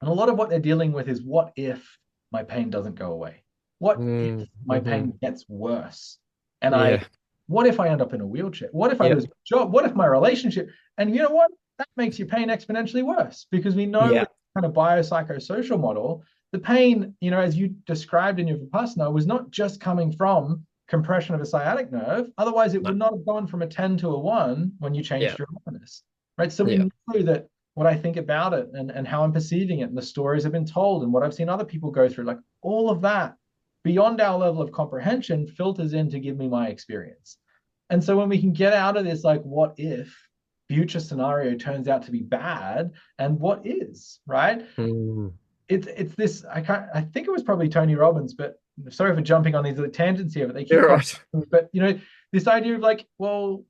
and a lot of what they're dealing with is what if my pain doesn't go away? What if Mm. my Mm-hmm. pain gets worse? And Yeah. what if I end up in a wheelchair? What if I lose Yep. my job? What if my relationship? And you know what? That makes your pain exponentially worse because we know Yeah. with kind of biopsychosocial model, the pain, as you described in your Vipassana, was not just coming from compression of a sciatic nerve. Otherwise, it No. would not have gone from a 10 to a 1 when you Yeah. changed your awareness. Right. So we Yeah. know that what I think about it and how I'm perceiving it and the stories I've been told and what I've seen other people go through, like all of that beyond our level of comprehension filters in to give me my experience. And so when we can get out of this, like, what if future scenario turns out to be bad and what is, right? Mm. It's this, I think it was probably Tony Robbins, but sorry for jumping on these little tangents here, but they keep You're coming. right. But this idea of like, well,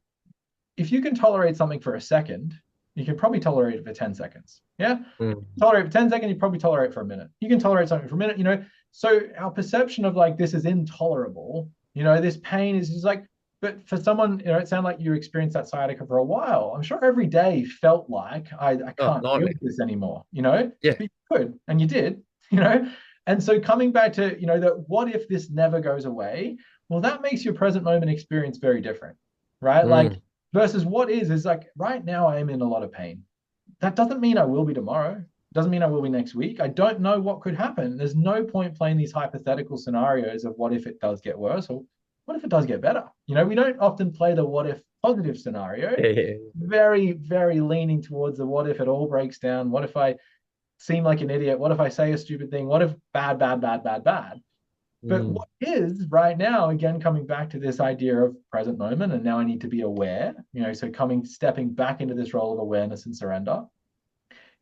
if you can tolerate something for a second, you can probably tolerate it for 10 seconds. Yeah. Mm. Tolerate for 10 seconds, you probably tolerate it for a minute. You can tolerate something for a minute, So our perception of like this is intolerable, this pain is just like, but for someone, it sounded like you experienced that sciatica for a while. I'm sure every day felt like I Oh, can't deal nightmare. with this anymore, Yeah. but you could, and you did, you know. And so coming back to, that what if this never goes away? Well, that makes your present moment experience very different, right? Like Mm. versus what is like right now I am in a lot of pain. That doesn't mean I will be tomorrow. Doesn't mean I will be next week. I don't know what could happen. There's no point playing these hypothetical scenarios of what if it does get worse or what if it does get better. We don't often play the what if positive scenario. Yeah. Very, very leaning towards the what if it all breaks down. What if I seem like an idiot? What if I say a stupid thing? What if bad, bad, bad, bad, bad? But Mm. what is right now, again, coming back to this idea of present moment, and now I need to be aware, so stepping back into this role of awareness and surrender.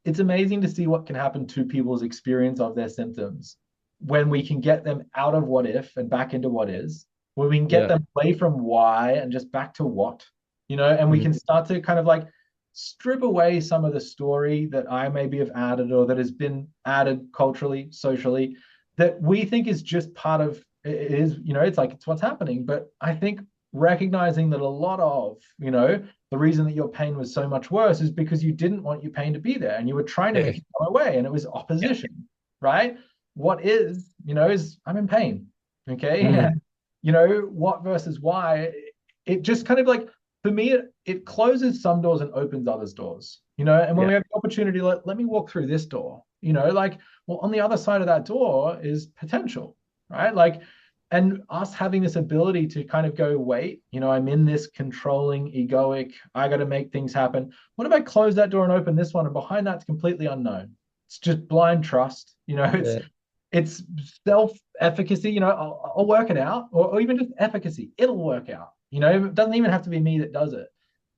It's amazing to see what can happen to people's experience of their symptoms when we can get them out of what if and back into what is, when we can get Yeah. them away from why and just back to what, and we Mm. can start to kind of like strip away some of the story that I maybe have added or that has been added culturally, socially, that we think is just part of it is, it's like it's what's happening. But I think recognizing that a lot of, the reason that your pain was so much worse is because you didn't want your pain to be there and you were trying to Yeah. make it go away and it was Yeah. opposition, right? What is, is I'm in pain. Okay. Mm. What versus why, it just kind of like, for me, it closes some doors and opens others doors, and when Yeah. we have the opportunity, let me walk through this door, like, well, on the other side of that door is potential, right? Like, and us having this ability to kind of go, wait, I'm in this controlling, egoic, I got to make things happen. What if I close that door and open this one, and behind that's completely unknown? It's just blind trust. Yeah. It's self-efficacy. I'll work it out, or even just efficacy. It'll work out. It doesn't even have to be me that does it.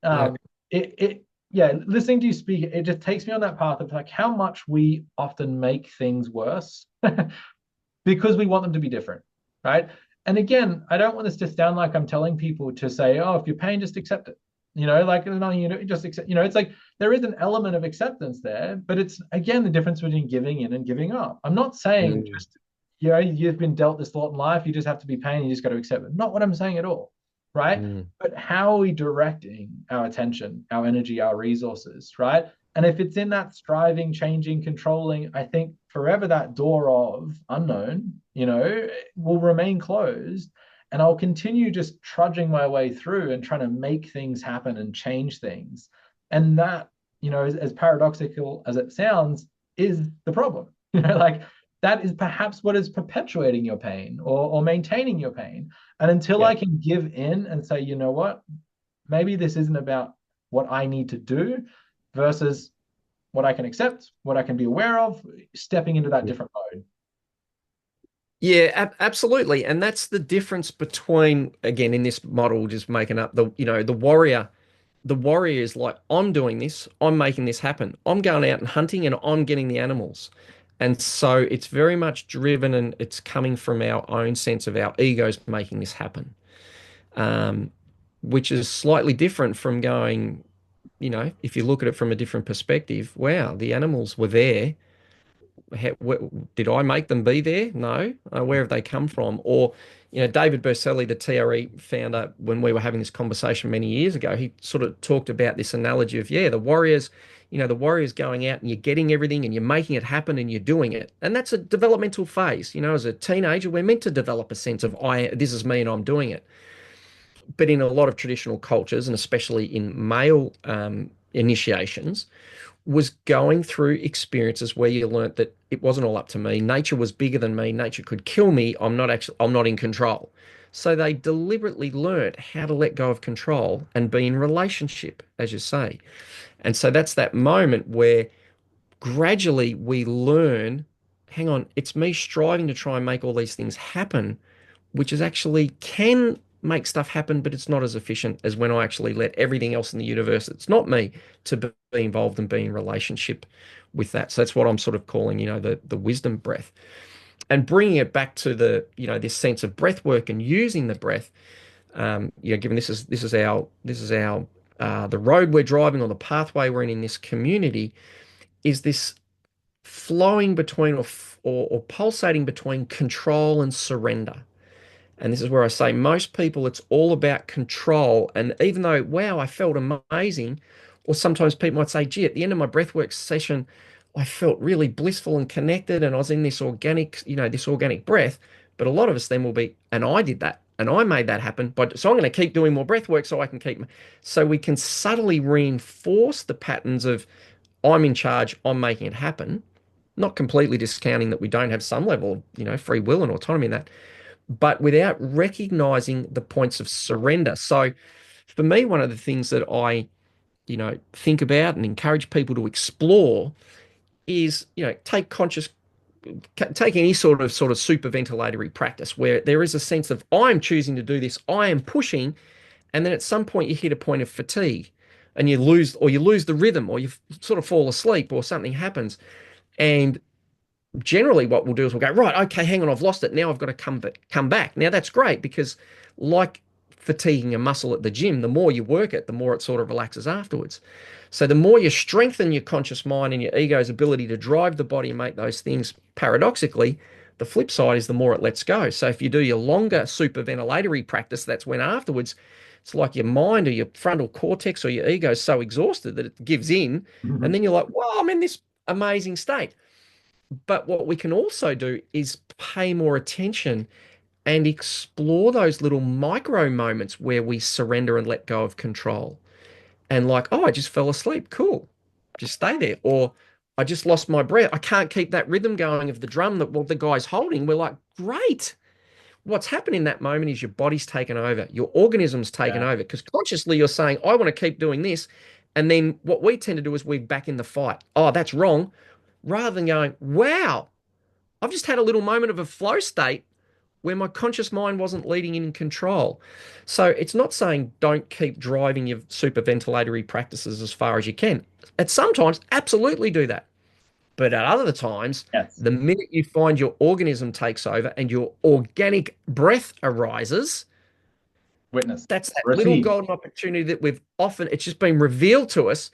Yeah. Yeah. Listening to you speak, it just takes me on that path of like how much we often make things worse because we want them to be different, right? And again, I don't want this to sound like I'm telling people to say, oh, if you're pain, just accept it. Like no, just accept. It's like there is an element of acceptance there, but it's again the difference between giving in and giving up. I'm not saying Mm. just you've been dealt this lot in life, you just have to be pain, you just got to accept it. Not what I'm saying at all, right? Mm. But how are we directing our attention, our energy, our resources, right? And if it's in that striving, changing, controlling, I think forever that door of unknown, will remain closed. And I'll continue just trudging my way through and trying to make things happen and change things. And that, as paradoxical as it sounds, is the problem. Like that is perhaps what is perpetuating your pain or maintaining your pain. And until Yeah. I can give in and say, you know what, maybe this isn't about what I need to do versus what I can accept, what I can be aware of, stepping into that different mode. Yeah, absolutely. And that's the difference between, again, in this model, just making up the warrior. The warrior is like, I'm doing this, I'm making this happen. I'm going out and hunting and I'm getting the animals. And so it's very much driven and it's coming from our own sense of our egos making this happen, um, which is slightly different from going, if you look at it from a different perspective, wow, the animals were there. Did I make them be there? No. Where have they come from? Or, David Berceli, the TRE founder, when we were having this conversation many years ago, he sort of talked about this analogy of, yeah, the warriors going out and you're getting everything and you're making it happen and you're doing it. And that's a developmental phase. As a teenager, we're meant to develop a sense of, this is me and I'm doing it. But in a lot of traditional cultures, and especially in male initiations, was going through experiences where you learnt that it wasn't all up to me. Nature was bigger than me. Nature could kill me. I'm not in control. So they deliberately learnt how to let go of control and be in relationship, as you say. And so that's that moment where gradually we learn, hang on, it's me striving to try and make all these things happen, which is actually can make stuff happen, but it's not as efficient as when I actually let everything else in the universe, it's not me, to be involved and be in relationship with that. So that's what I'm sort of calling, the wisdom breath. And bringing it back to this sense of breath work and using the breath, given this is our the road we're driving or the pathway we're in this community, is this flowing between or pulsating between control and surrender. And this is where I say most people, it's all about control. And even though, wow, I felt amazing, or sometimes people might say, gee, at the end of my breathwork session, I felt really blissful and connected, and I was in this organic breath. But a lot of us then will be, and I did that, and I made that happen. But so I'm going to keep doing more breath work so I can keep. So we can subtly reinforce the patterns of I'm in charge, I'm making it happen, not completely discounting that we don't have some level of, free will and autonomy in that, but without recognizing the points of surrender. So for me, one of the things that I, think about and encourage people to explore is, take any sort of superventilatory practice where there is a sense of I'm choosing to do this, I am pushing, and then at some point you hit a point of fatigue and you lose the rhythm or you sort of fall asleep or something happens. And generally what we'll do is we'll go, right, okay, hang on, I've lost it. Now I've got to come back. Now that's great because like fatiguing a muscle at the gym, the more you work it, the more it sort of relaxes afterwards. So the more you strengthen your conscious mind and your ego's ability to drive the body and make those things, paradoxically, the flip side is the more it lets go. So if you do your longer superventilatory practice, that's when afterwards it's like your mind or your frontal cortex or your ego is so exhausted that it gives in. And then you're like, well, I'm in this amazing state. But what we can also do is pay more attention and explore those little micro moments where we surrender and let go of control. And like, oh, I just fell asleep. Cool. Just stay there. Or I just lost my breath. I can't keep that rhythm going of the drum that the guy's holding. We're like, great. What's happened in that moment is your body's taken over, your organism's taken Yeah. over because consciously you're saying, I want to keep doing this. And then what we tend to do is we're back in the fight. Oh, that's wrong. Rather than going, wow, I've just had a little moment of a flow state where my conscious mind wasn't leading in control. So it's not saying don't keep driving your superventilatory practices as far as you can. At sometimes, absolutely do that. But at other times, Yes. the minute you find your organism takes over and your organic breath arises, Witness. that's that little Receive. golden opportunity that it's just been revealed to us,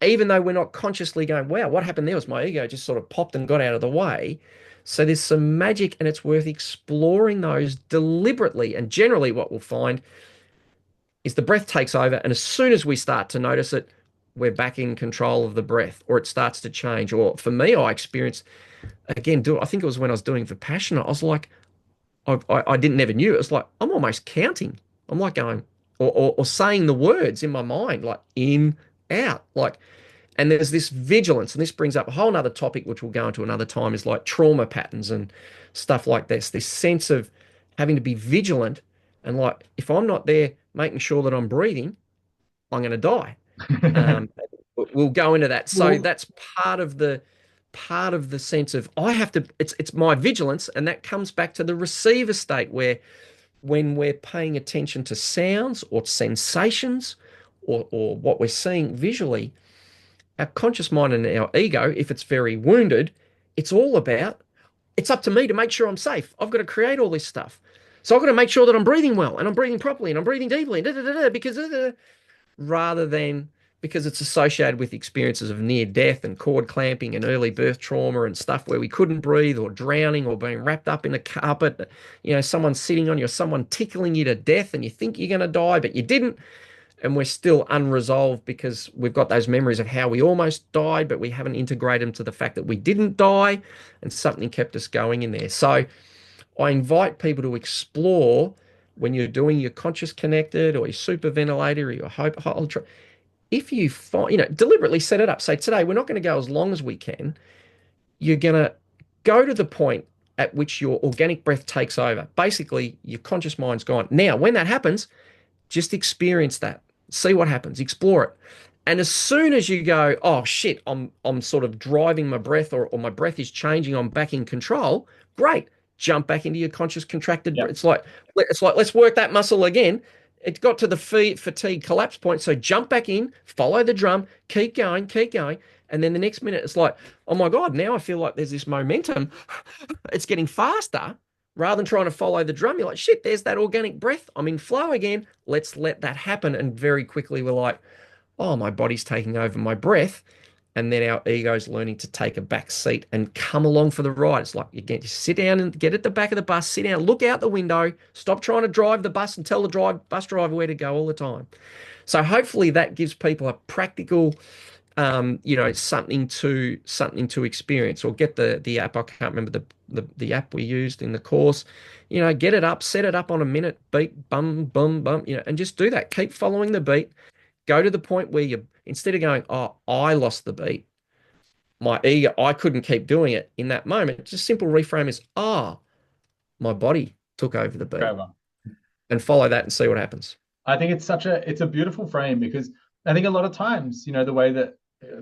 even though we're not consciously going, wow, what happened there was my ego just sort of popped and got out of the way. So there's some magic and it's worth exploring those deliberately. And generally, what we'll find is the breath takes over. And as soon as we start to notice it, we're back in control of the breath or it starts to change. Or for me, I experienced, again, I think it was when I was doing Vipassana, I was like, I didn't never knew. It was like I'm almost counting. I'm like going or saying the words in my mind, like in, out, like. And there's this vigilance, and this brings up a whole nother topic, which we'll go into another time, is like trauma patterns and stuff like this. This sense of having to be vigilant, and like if I'm not there making sure that I'm breathing, I'm going to die. Um, we'll go into that. So Well, that's part of the sense of I have to. It's my vigilance, and that comes back to the receiver state where when we're paying attention to sounds or sensations or what we're seeing visually, our conscious mind and our ego, if it's very wounded, it's all about it's up to me to make sure I'm safe. I've got to create all this stuff. So I've got to make sure that I'm breathing well and I'm breathing properly and I'm breathing deeply and because rather than because it's associated with experiences of near death and cord clamping and early birth trauma and stuff where we couldn't breathe or drowning or being wrapped up in a carpet, someone sitting on you, someone tickling you to death and you think you're going to die, but you didn't. And we're still unresolved because we've got those memories of how we almost died, but we haven't integrated them to the fact that we didn't die and something kept us going in there. So I invite people to explore when you're doing your conscious connected or your super ventilator or your hope ultra. If you find, deliberately set it up. Say today, we're not going to go as long as we can. You're going to go to the point at which your organic breath takes over. Basically, your conscious mind's gone. Now, when that happens, just experience that. See what happens. Explore it. And as soon as you go, oh shit, I'm sort of driving my breath or my breath is changing, I'm back in control. Great. Jump back into your conscious contracted yeah. breath. It's like let's work that muscle again. It got to the fatigue collapse point. So jump back in, follow the drum, keep going, keep going. And then the next minute it's like, oh my God, now I feel like there's this momentum. It's getting faster rather than trying to follow the drum. You're like, shit, there's that organic breath. I'm in flow again. Let's let that happen. And very quickly we're like, oh, my body's taking over my breath. And then our ego's learning to take a back seat and come along for the ride. It's like you get to sit down and get at the back of the bus, sit down, look out the window, stop trying to drive the bus and tell the bus driver where to go all the time. So hopefully that gives people a practical something to experience or get the app. I can't remember the app we used in the course. Get it up, set it up on a minute beat, bum, bum, bum, and just do that. Keep following the beat. Go to the point where you instead of going, oh, I lost the beat, my ego, I couldn't keep doing it in that moment. Just simple reframe is, my body took over the beat Forever. and follow that and see what happens. I think it's a beautiful frame because I think a lot of times, the way that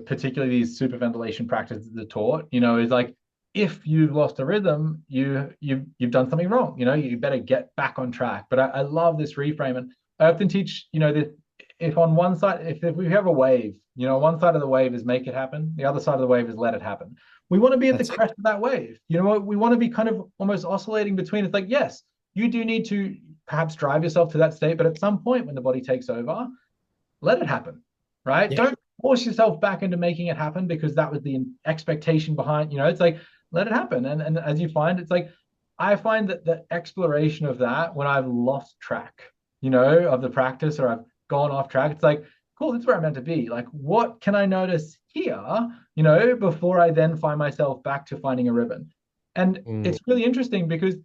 particularly these super ventilation practices are taught, is like if you've lost a rhythm, you've done something wrong. You better get back on track. But I love this reframe, and I often teach, that if on one side, if we have a wave, one side of the wave is make it happen, the other side of the wave is let it happen. We want to be at the That's it. crest of that wave. We want to be kind of almost oscillating between. It's like, yes, you do need to perhaps drive yourself to that state, but at some point when the body takes over, let it happen, right? Yeah. Don't force yourself back into making it happen because that was the expectation behind, it's like, let it happen. And as you find, it's like, I find that the exploration of that when I've lost track, of the practice or I've gone off track, it's like, cool, this is where I'm meant to be. Like, what can I notice here, before I then find myself back to finding a ribbon? And Mm. it's really interesting because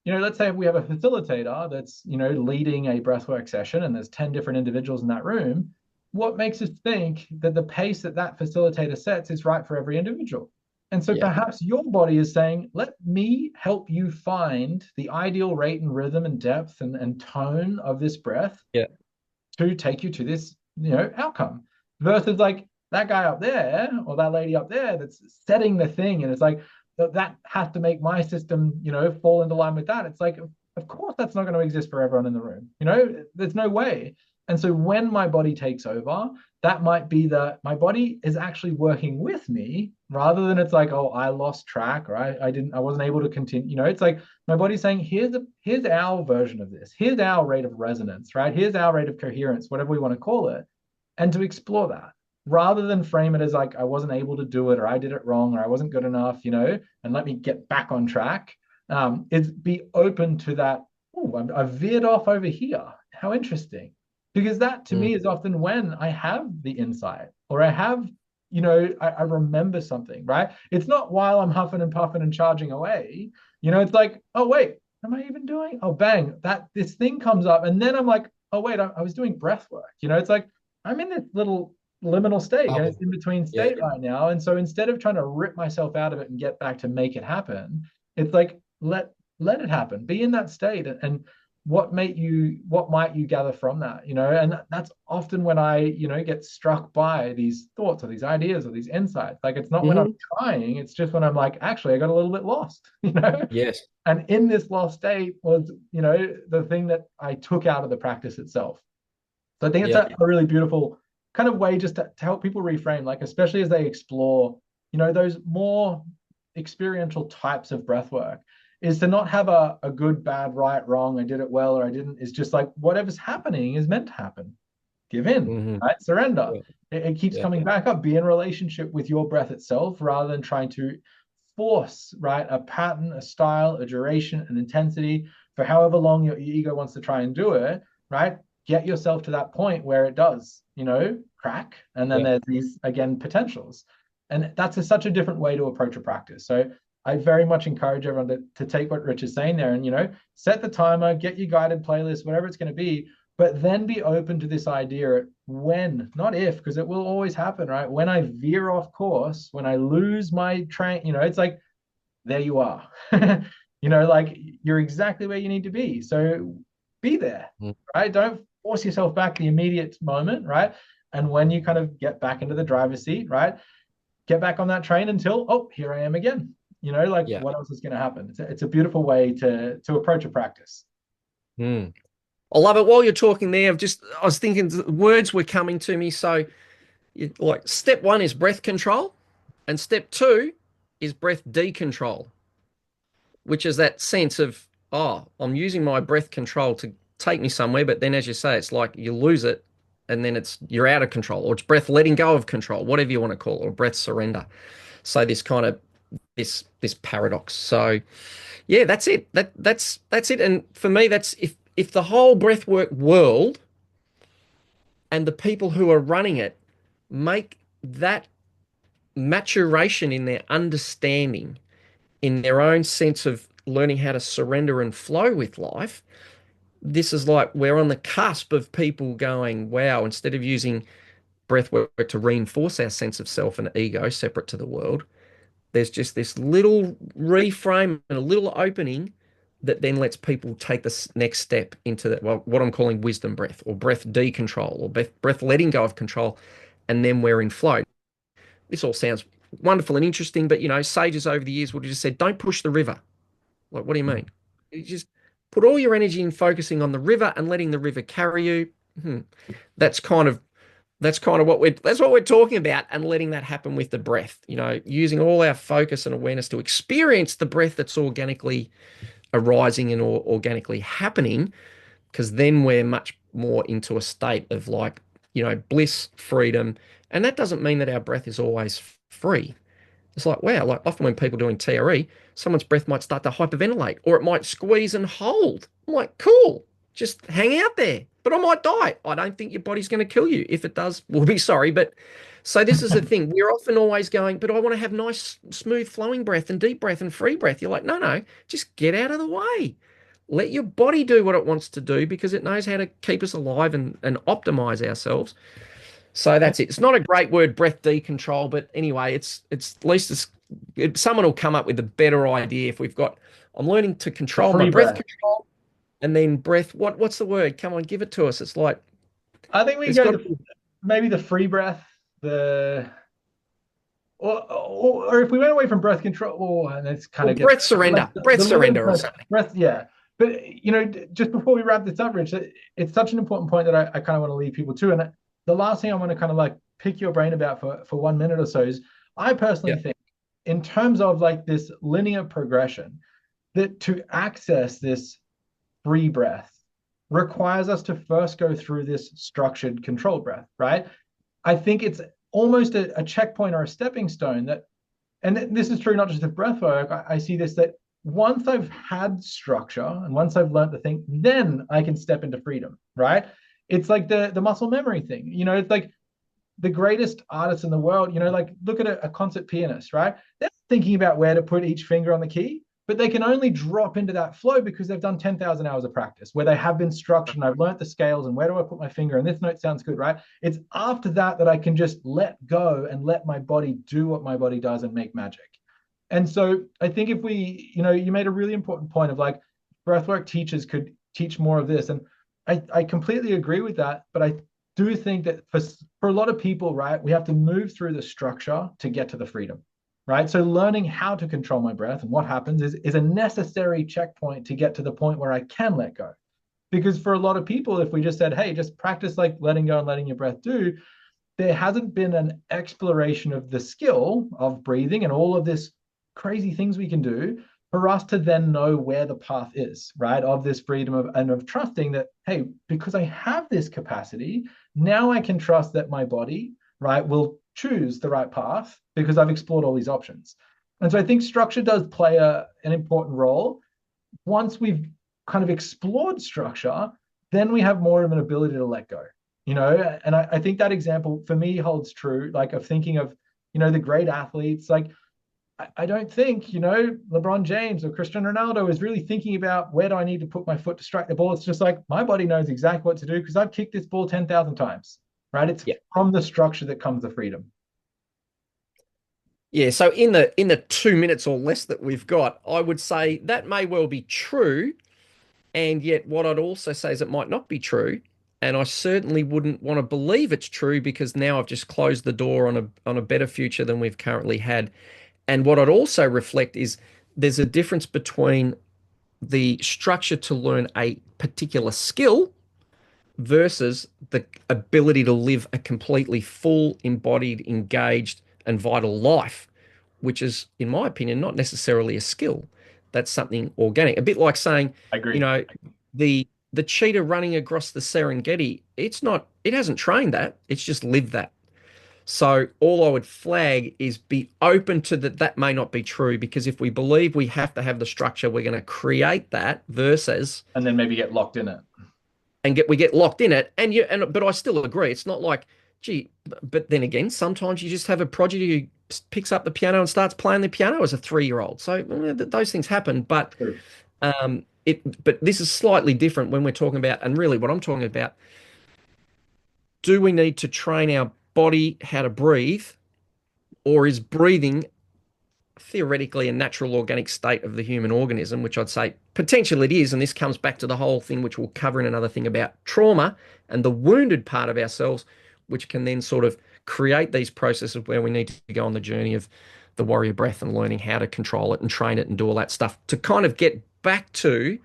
let's say if we have a facilitator that's, leading a breathwork session and there's 10 different individuals in that room, what makes us think that the pace that that facilitator sets is right for every individual? And so Yeah. perhaps your body is saying, let me help you find the ideal rate and rhythm and depth and tone of this breath Yeah. to take you to this, outcome. Versus like that guy up there or that lady up there that's setting the thing. And it's like, that has to make my system, fall into line with that. It's like, of course, that's not going to exist for everyone in the room. There's no way. And so when my body takes over, that might be my body is actually working with me rather than it's like, oh, I lost track or I wasn't able to continue. It's like my body's saying, here's our version of this. Here's our rate of resonance, right? Here's our rate of coherence, whatever we want to call it. And to explore that rather than frame it as like I wasn't able to do it or I did it wrong or I wasn't good enough, and let me get back on track. Is be open to that. Oh, I veered off over here. How interesting. Because that to Mm. me is often when I have the insight or I have, I remember something, right? It's not while I'm huffing and puffing and charging away. It's like, oh, wait, am I even doing? Oh, bang, that this thing comes up. And then I'm like, oh, wait, I was doing breath work. It's like I'm in this little liminal state and it's Bubble. in between Yeah. state right now. And so instead of trying to rip myself out of it and get back to make it happen, it's like let it happen. Be in that state and what might you gather from that, and that's often when I get struck by these thoughts or these ideas or these insights. Like it's not when I'm Hmm. trying, it's just when I'm like, actually I got a little bit lost. Yes. And in this lost state was the thing that I took out of the practice itself. So I think it's Yeah. a really beautiful kind of way just to help people reframe, like especially as they explore those more experiential types of breath work, is to not have a good, bad, right, wrong, I did it well or I didn't. It's just like whatever's happening is meant to happen. Give in, Hmm. right? Surrender. Yeah. It keeps Yeah. coming back up. Be in relationship with your breath itself rather than trying to force, right, a pattern, a style, a duration, an intensity for however long your ego wants to try and do it, right? Get yourself to that point where it does, crack. And then Yeah. there's these, again, potentials. And that's such a different way to approach a practice. So I very much encourage everyone to take what Rich is saying there and, set the timer, get your guided playlist, whatever it's going to be, but then be open to this idea when, not if, because it will always happen, right? When I veer off course, when I lose my train, it's like, there you are. Like you're exactly where you need to be. So be there, Mm. right? Don't force yourself back the immediate moment, right? And when you kind of get back into the driver's seat, right? Get back on that train until, oh, here I am again. Like Yeah. what else is going to happen? It's a beautiful way to approach a practice. Mm. I love it. While you're talking there, I was thinking words were coming to me. So, like, step one is breath control, and step two is breath decontrol, which is that sense of, oh, I'm using my breath control to take me somewhere, but then, as you say, it's like you lose it, and then you're out of control, or it's breath letting go of control, whatever you want to call it, or breath surrender. So this kind of this paradox. So yeah, that's it. That's it. And for me, that's if the whole breathwork world and the people who are running it make that maturation in their understanding, in their own sense of learning how to surrender and flow with life, this is like we're on the cusp of people going, wow, instead of using breathwork to reinforce our sense of self and ego separate to the world, there's just this little reframe and a little opening that then lets people take this next step into that, well, what I'm calling wisdom breath or breath decontrol or breath letting go of control. And then we're in flow. This all sounds wonderful and interesting, but sages over the years would have just said, don't push the river. Like, what do you mean? You just put all your energy in focusing on the river and letting the river carry you. Hmm. That's kind of what we're talking about, and letting that happen with the breath, using all our focus and awareness to experience the breath that's organically arising and organically happening, because then we're much more into a state of like, bliss, freedom. And that doesn't mean that our breath is always free. It's like, wow, like often when people are doing TRE, someone's breath might start to hyperventilate or it might squeeze and hold. I'm like, cool, just hang out there. But I might die. I don't think your body's going to kill you. If it does, we'll be sorry. But so this is the thing. We're often always going, but I want to have nice, smooth flowing breath and deep breath and free breath. You're like, no, no, just get out of the way. Let your body do what it wants to do because it knows how to keep us alive and optimize ourselves. So that's it. It's not a great word, breath decontrol, but anyway, it's at least someone will come up with a better idea if we've got. I'm learning to The control my free breath breath. control, and then breath. What's the word? Come on, give it to us. It's like I think we there's go got to the be maybe the free breath, the or if we went away from breath control, and it's kind or of gets breath like surrender, breath the little surrender or breath, something. yeah. But just before we wrap this up, Rich, it's such an important point that I kind of want to leave people to. And the last thing I want to kind of like pick your brain about for 1 minute or so is I personally Yeah. think in terms of like this linear progression, that to access this free breath requires us to first go through this structured control breath, right? I think it's almost a checkpoint or a stepping stone that, and this is true not just of breath work. I see this that once I've had structure and once I've learned the thing, then I can step into freedom, right? It's like the muscle memory thing. It's like the greatest artists in the world, like look at a concert pianist, right? They're thinking about where to put each finger on the key. but they can only drop into that flow because they've done 10,000 hours of practice where they have been structured and I've learned the scales and where do I put my finger and this note sounds good, right? It's after that that I can just let go and let my body do what my body does and make magic. And so I think if we, you made a really important point of like breathwork teachers could teach more of this. And I completely agree with that. But I do think that for a lot of people, right, we have to move through the structure to get to the freedom, right? So learning how to control my breath and what happens is a necessary checkpoint to get to the point where I can let go. Because for a lot of people, if we just said, hey, just practice like letting go and letting your breath do, there hasn't been an exploration of the skill of breathing and all of this crazy things we can do for us to then know where the path is, right? Of this freedom and of trusting that, hey, because I have this capacity, now I can trust that my body, right, will choose the right path because I've explored all these options. And so I think structure does play an important role. Once we've kind of explored structure, then we have more of an ability to let go, and I think that example for me holds true, like of thinking of, the great athletes, like I don't think, LeBron James or Cristiano Ronaldo is really thinking about where do I need to put my foot to strike the ball. It's just like my body knows exactly what to do because I've kicked this ball 10,000 times, right? It's Yeah. from the structure that comes the freedom. Yeah, so in the 2 minutes or less that we've got, I would say that may well be true, and yet what I'd also say is it might not be true, and I certainly wouldn't want to believe it's true because now I've just closed the door on a better future than we've currently had. And what I'd also reflect is there's a difference between the structure to learn a particular skill versus the ability to live a completely full, embodied, engaged, and vital life, which is, in my opinion, not necessarily a skill. That's something organic. A bit like saying, I you agree. know, the cheetah running across the Serengeti, it hasn't trained that, it's just lived that. So all I would flag is be open to that that may not be true because if we believe we have to have the structure, we're going to create that versus And then maybe get locked in it. and get locked in it. But I still agree. It's not like, gee, but then again, sometimes you just have a prodigy who picks up the piano and starts playing the piano as a 3-year-old. So those things happen. True. But this is slightly different when we're talking about, and really what I'm talking about, do we need to train our body how to breathe, or is breathing theoretically a natural organic state of the human organism, which I'd say potentially it is. And this comes back to the whole thing, which we'll cover in another thing about trauma and the wounded part of ourselves, which can then sort of create these processes where we need to go on the journey of the warrior breath and learning how to control it and train it and do all that stuff to kind of get back to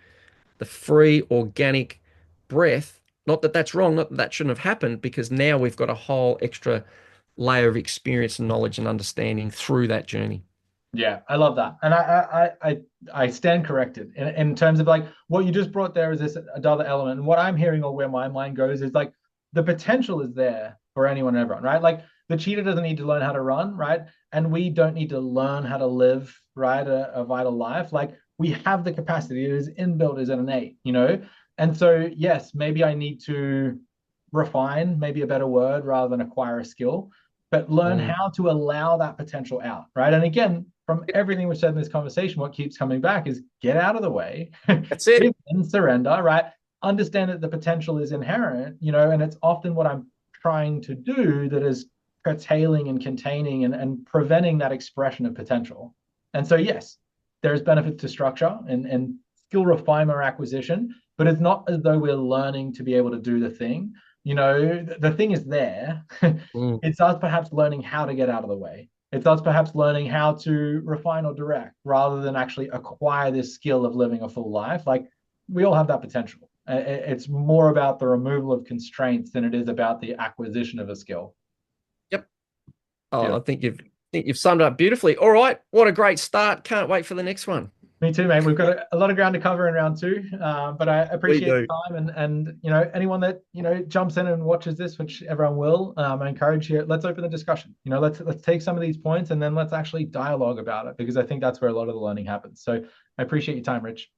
the free organic breath. Not that that's wrong, not that that shouldn't have happened, because now we've got a whole extra layer of experience and knowledge and understanding through that journey. Yeah, I love that, and I stand corrected in terms of like what you just brought there is this other element, and what I'm hearing or where my mind goes is like the potential is there for anyone and everyone, right? Like the cheetah doesn't need to learn how to run, right? And we don't need to learn how to live, right, a vital life. Like we have the capacity; it is inbuilt, is innate, And so yes, maybe I need to refine, maybe a better word, rather than acquire a skill, but learn Mm. how to allow that potential out, right? And again, from everything we've said in this conversation, what keeps coming back is get out of the way, That's it. and surrender, right? Understand that the potential is inherent, and it's often what I'm trying to do that is curtailing and containing and preventing that expression of potential. And so, yes, there's benefit to structure and skill refinement or acquisition, but it's not as though we're learning to be able to do the thing. The thing is there. Mm. It's us perhaps learning how to get out of the way. It's us perhaps learning how to refine or direct rather than actually acquire this skill of living a full life. Like we all have that potential. It's more about the removal of constraints than it is about the acquisition of a skill. Yep. Oh, I Beautiful. think you've summed it up beautifully. All right. What a great start. Can't wait for the next one. Me too, mate. We've got a lot of ground to cover in round two, but I We appreciate do. the time and anyone that jumps in and watches this, which everyone will. I encourage you. Let's open the discussion. Let's take some of these points and then let's actually dialogue about it because I think that's where a lot of the learning happens. So I appreciate your time, Rich.